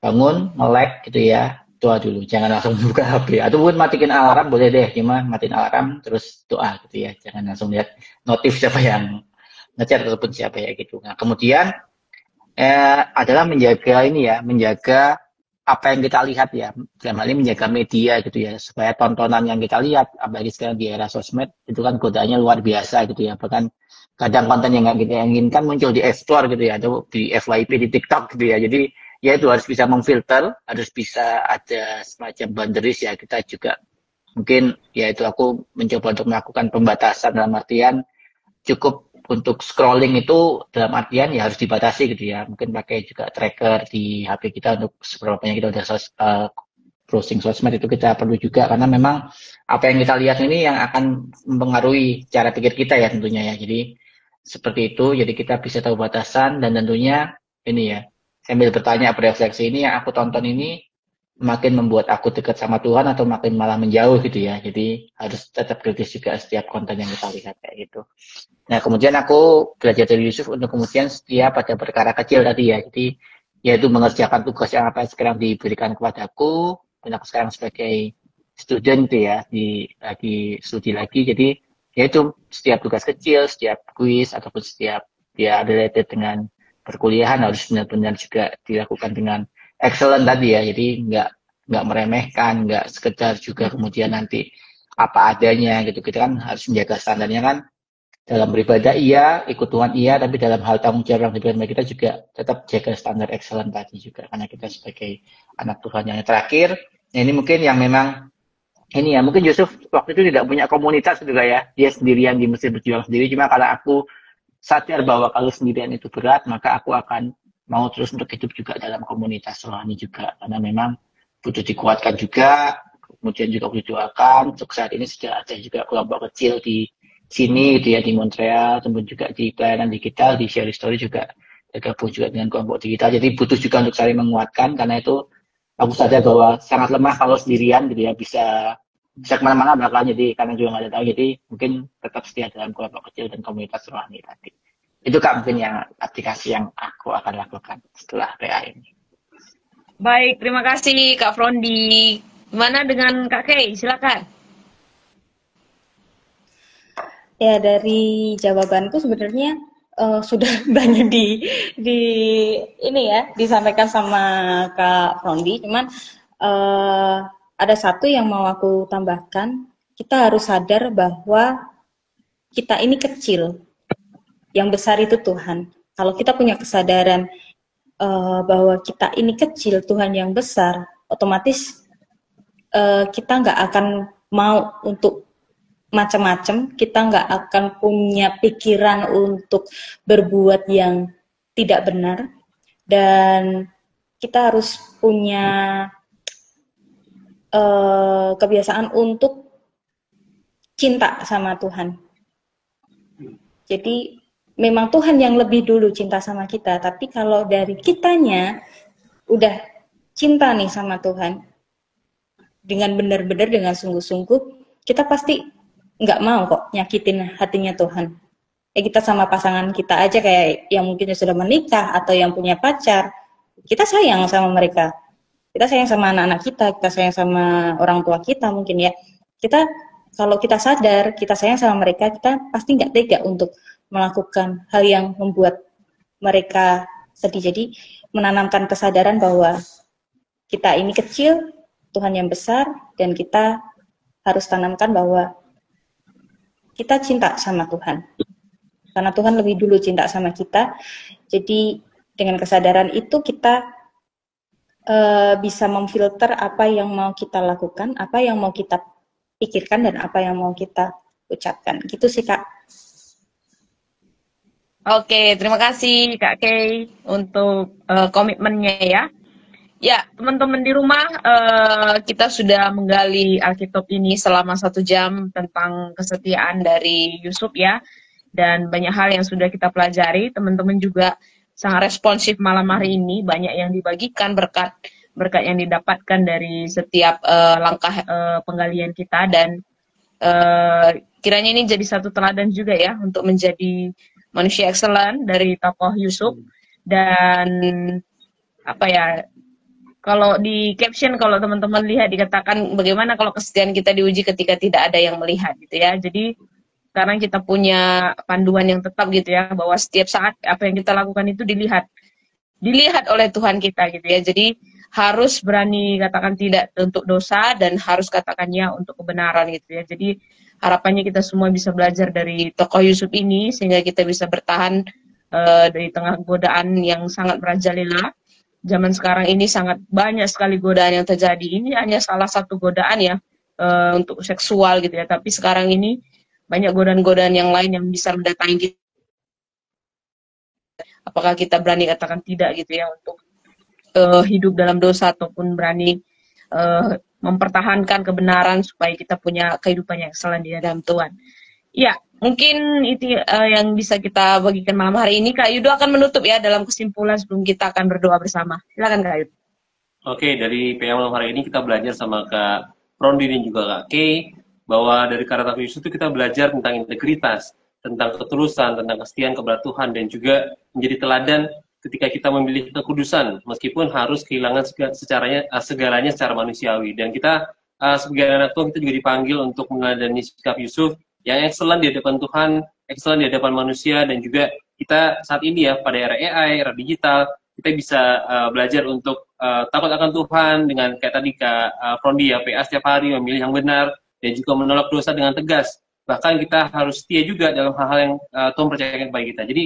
bangun, melek gitu ya, doa dulu, jangan langsung buka HP. Ataupun matiin alarm boleh deh, cuma matiin alarm terus doa gitu ya, jangan langsung lihat notif siapa yang ngechat ataupun siapa ya gitu. Nah kemudian adalah menjaga ini ya, menjaga apa yang kita lihat ya, dalam hal ini menjaga media gitu ya, supaya tontonan yang kita lihat, apalagi sekarang di era sosmed itu kan godaannya luar biasa gitu ya, bahkan kadang konten yang nggak kita inginkan muncul di explore gitu ya, atau di FYP di TikTok gitu ya. Jadi ya itu harus bisa memfilter, harus bisa ada semacam boundaries ya. Kita juga mungkin ya itu aku mencoba untuk melakukan pembatasan dalam artian cukup untuk scrolling itu dalam artian ya harus dibatasi gitu ya. Mungkin pakai juga tracker di HP kita untuk seberapa banyak kita udah browsing sosmed itu kita perlu juga karena memang apa yang kita lihat ini yang akan mempengaruhi cara pikir kita ya tentunya ya. Jadi seperti itu, jadi kita bisa tahu batasan dan tentunya ini ya, sambil bertanya berefleksi ini yang aku tonton ini makin membuat aku dekat sama Tuhan atau makin malah menjauh gitu ya. Jadi harus tetap kritis juga setiap konten yang kita lihat kayak gitu. Nah kemudian aku belajar dari Yusuf untuk kemudian setia pada perkara kecil tadi ya. Jadi yaitu mengerjakan tugas yang apa yang sekarang diberikan kepadaku. Dan aku sekarang sebagai student gitu ya, lagi studi lagi. Jadi yaitu setiap tugas kecil, setiap kuis ataupun setiap ya related dengan perkuliahan harus benar-benar juga dilakukan dengan excellent tadi ya. Jadi nggak meremehkan, nggak sekedar juga kemudian nanti apa adanya gitu. Kita kan harus menjaga standarnya kan. Dalam beribadah iya, ikut Tuhan iya, tapi dalam hal tanggung jawab yang diberikan kita juga tetap jaga standar excellent tadi juga. Karena kita sebagai anak Tuhan yang terakhir, nah ini mungkin yang memang ini ya, mungkin Yusuf waktu itu tidak punya komunitas juga ya. Dia sendirian di Mesir berjuang sendiri. Cuma kalau aku sadar bahwa kalau sendirian itu berat, maka aku akan mau terus untuk hidup juga dalam komunitas rohani juga. Karena memang butuh dikuatkan juga, kemudian juga butuh doakan. Untuk saat ini sudah ada juga kelompok kecil di sini gitu ya, di Montreal, kemudian juga di pelayanan digital, di Share Story juga tergabung juga dengan kelompok digital. Jadi butuh juga untuk saling menguatkan, karena itu aku sadar bahwa sangat lemah kalau sendirian gitu ya, bisa kemana-mana bakal jadi, karena juga nggak ada tahu. Jadi mungkin tetap setia dalam kelompok kecil dan komunitas rohani tadi. Itu Kak mungkin yang aplikasi yang aku akan lakukan setelah PA ini. Baik, terima kasih Kak Frondi. Gimana dengan Kak Kay? Silakan. Ya, dari jawabanku sebenarnya sudah banyak di ini ya disampaikan sama Kak Frondi. Cuman ada satu yang mau aku tambahkan. Kita harus sadar bahwa kita ini kecil, yang besar itu Tuhan. Kalau kita punya kesadaran bahwa kita ini kecil, Tuhan yang besar, otomatis kita nggak akan mau untuk macam-macam, kita nggak akan punya pikiran untuk berbuat yang tidak benar, dan kita harus punya kebiasaan untuk cinta sama Tuhan. Jadi memang Tuhan yang lebih dulu cinta sama kita, tapi kalau dari kitanya udah cinta nih sama Tuhan, dengan benar-benar, dengan sungguh-sungguh, kita pasti nggak mau kok nyakitin hatinya Tuhan. Kita sama pasangan kita aja, kayak yang mungkin sudah menikah atau yang punya pacar, kita sayang sama mereka, kita sayang sama anak-anak kita sayang sama orang tua kita mungkin ya. Kita kalau kita sadar kita sayang sama mereka, kita pasti nggak tega untuk melakukan hal yang membuat mereka sedih. Jadi menanamkan kesadaran bahwa kita ini kecil, Tuhan yang besar, dan kita harus tanamkan bahwa kita cinta sama Tuhan. Karena Tuhan lebih dulu cinta sama kita. Jadi dengan kesadaran itu kita bisa memfilter apa yang mau kita lakukan, apa yang mau kita pikirkan, dan apa yang mau kita ucapkan. Gitu sih Kak. Oke, terima kasih Kak Kay untuk komitmennya ya. Ya, teman-teman di rumah, kita sudah menggali Alkitab ini selama 1 jam tentang kesetiaan dari Yusuf ya. Dan banyak hal yang sudah kita pelajari. Teman-teman juga sangat responsif malam hari ini. Banyak yang dibagikan, berkat yang didapatkan dari setiap langkah penggalian kita. Dan kiranya ini jadi satu teladan juga ya untuk menjadi manusia excellent dari tokoh Yusuf. Dan apa ya, kalau di caption, kalau teman-teman lihat dikatakan bagaimana kalau kesetiaan kita diuji ketika tidak ada yang melihat gitu ya. Jadi sekarang kita punya panduan yang tetap gitu ya, bahwa setiap saat apa yang kita lakukan itu dilihat oleh Tuhan kita gitu ya. Jadi harus berani katakan tidak untuk dosa, dan harus katakan ya untuk kebenaran gitu ya. Jadi harapannya kita semua bisa belajar dari tokoh Yusuf ini, sehingga kita bisa bertahan dari tengah godaan yang sangat merajalela. Zaman sekarang ini sangat banyak sekali godaan yang terjadi. Ini hanya salah satu godaan ya, untuk seksual gitu ya. Tapi sekarang ini banyak godaan-godaan yang lain yang bisa mendatangi kita. Apakah kita berani katakan tidak gitu ya untuk hidup dalam dosa, ataupun berani mempertahankan kebenaran supaya kita punya kehidupan yang excellent di dalam Tuhan. Ya, mungkin itu yang bisa kita bagikan malam hari ini. Kak Yudo akan menutup ya dalam kesimpulan sebelum kita akan berdoa bersama. Silakan Kak Yudo. Oke, dari PA malam hari ini kita belajar sama Kak Frondi dan juga Kak Kay, bahwa dari karakter Yusuf itu kita belajar tentang integritas, tentang ketulusan, tentang kesetiaan kepada Tuhan, dan juga menjadi teladan ketika kita memilih kekudusan, meskipun harus kehilangan segalanya secara manusiawi. Dan kita sebagai anak Tuhan, kita juga dipanggil untuk meneladani sikap Yusuf yang excellent di hadapan Tuhan, excellent di hadapan manusia, dan juga kita saat ini ya, pada era AI, era digital, kita bisa belajar untuk takut akan Tuhan dengan kayak tadi Kak Frondi ya, PA setiap hari memilih yang benar, dan juga menolak dosa dengan tegas. Bahkan kita harus setia juga dalam hal-hal yang Tuhan percayakan kepada kita. Jadi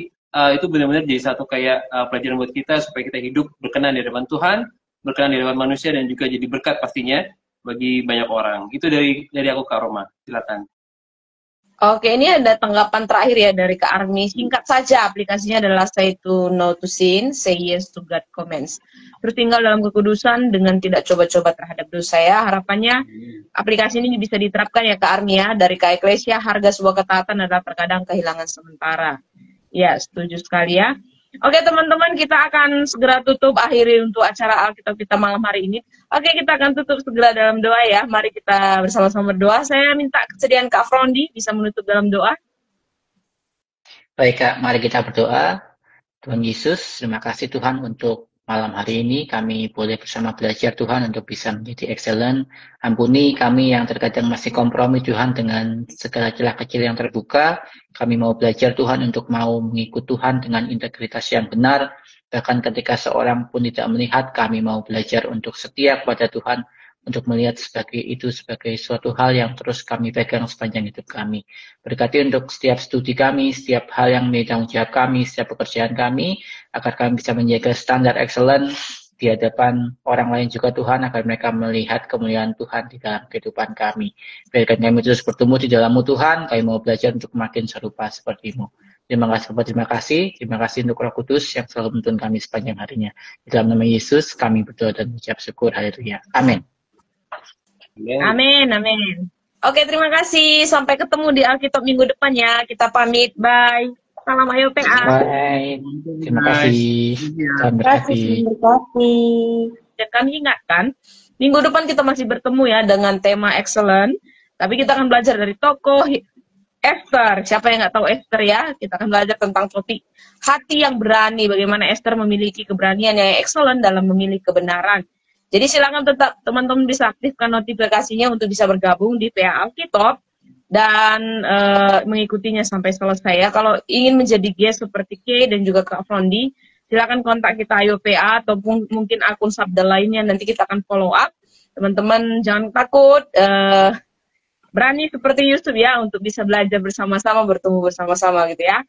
itu benar-benar jadi satu kayak pelajaran buat kita supaya kita hidup berkenan di hadapan Tuhan, berkenan di hadapan manusia, dan juga jadi berkat pastinya bagi banyak orang. Itu dari aku Kak Roma. Silakan. Oke, ini ada tanggapan terakhir ya dari Kak Armi. Singkat saja, aplikasinya adalah say to no to sin, say yes to God comments. Bertinggal dalam kekudusan dengan tidak coba-coba terhadap dosa ya. Harapannya aplikasi ini bisa diterapkan ya Kak Armi ya. Dari Kak Eklesia, harga sebuah ketaatan adalah terkadang kehilangan sementara. Ya, setuju sekali ya. Oke teman-teman, kita akan segera tutup akhiri untuk acara Alkitab kita malam hari ini. Oke, kita akan tutup segera dalam doa ya. Mari kita bersama-sama berdoa. Saya minta kesediaan Kak Frondi bisa menutup dalam doa. Baik Kak, mari kita berdoa. Tuhan Yesus, terima kasih Tuhan untuk malam hari ini kami boleh bersama belajar Tuhan untuk bisa menjadi excellent. Ampuni kami yang terkadang masih kompromi Tuhan dengan segala celah kecil yang terbuka. Kami mau belajar Tuhan untuk mau mengikut Tuhan dengan integritas yang benar. Bahkan ketika seorang pun tidak melihat, kami mau belajar untuk setia kepada Tuhan, untuk melihat sebagai suatu hal yang terus kami pegang sepanjang hidup kami. Berkati untuk setiap studi kami, setiap hal yang menjadi tanggung jawab kami, setiap pekerjaan kami, agar kami bisa menjaga standar excellent di hadapan orang lain juga Tuhan, agar mereka melihat kemuliaan Tuhan di dalam kehidupan kami. Biarkan kami terus bertumbuh di dalam-Mu Tuhan, kami mau belajar untuk makin serupa seperti-Mu. Terima kasih untuk Roh Kudus yang selalu menuntun kami sepanjang harinya. Di dalam nama Yesus, kami berdoa dan mengucap syukur. Haleluya. Amin. Amin, amin. Oke, terima kasih. Sampai ketemu di Alkitab minggu depan ya. Kita pamit. Bye. Salam AYOPA. Bye. Terima kasih. Tuhan berkati. Dan kami ingatkan, minggu depan kita masih bertemu ya dengan tema excellent. Tapi kita akan belajar dari tokoh Esther. Siapa yang nggak tahu Esther ya? Kita akan belajar tentang topik hati yang berani. Bagaimana Esther memiliki keberanian yang excellent dalam memilih kebenaran. Jadi silakan tetap teman-teman bisa aktifkan notifikasinya untuk bisa bergabung di PA Alkitab dan mengikutinya sampai selesai ya. Kalau ingin menjadi guest seperti Kay dan juga Kak Frondi, silakan kontak kita Ayo PA ataupun mungkin akun Sabda lainnya, nanti kita akan follow up. Teman-teman jangan takut, berani seperti Yusuf ya untuk bisa belajar bersama-sama, bertumbuh bersama-sama gitu ya.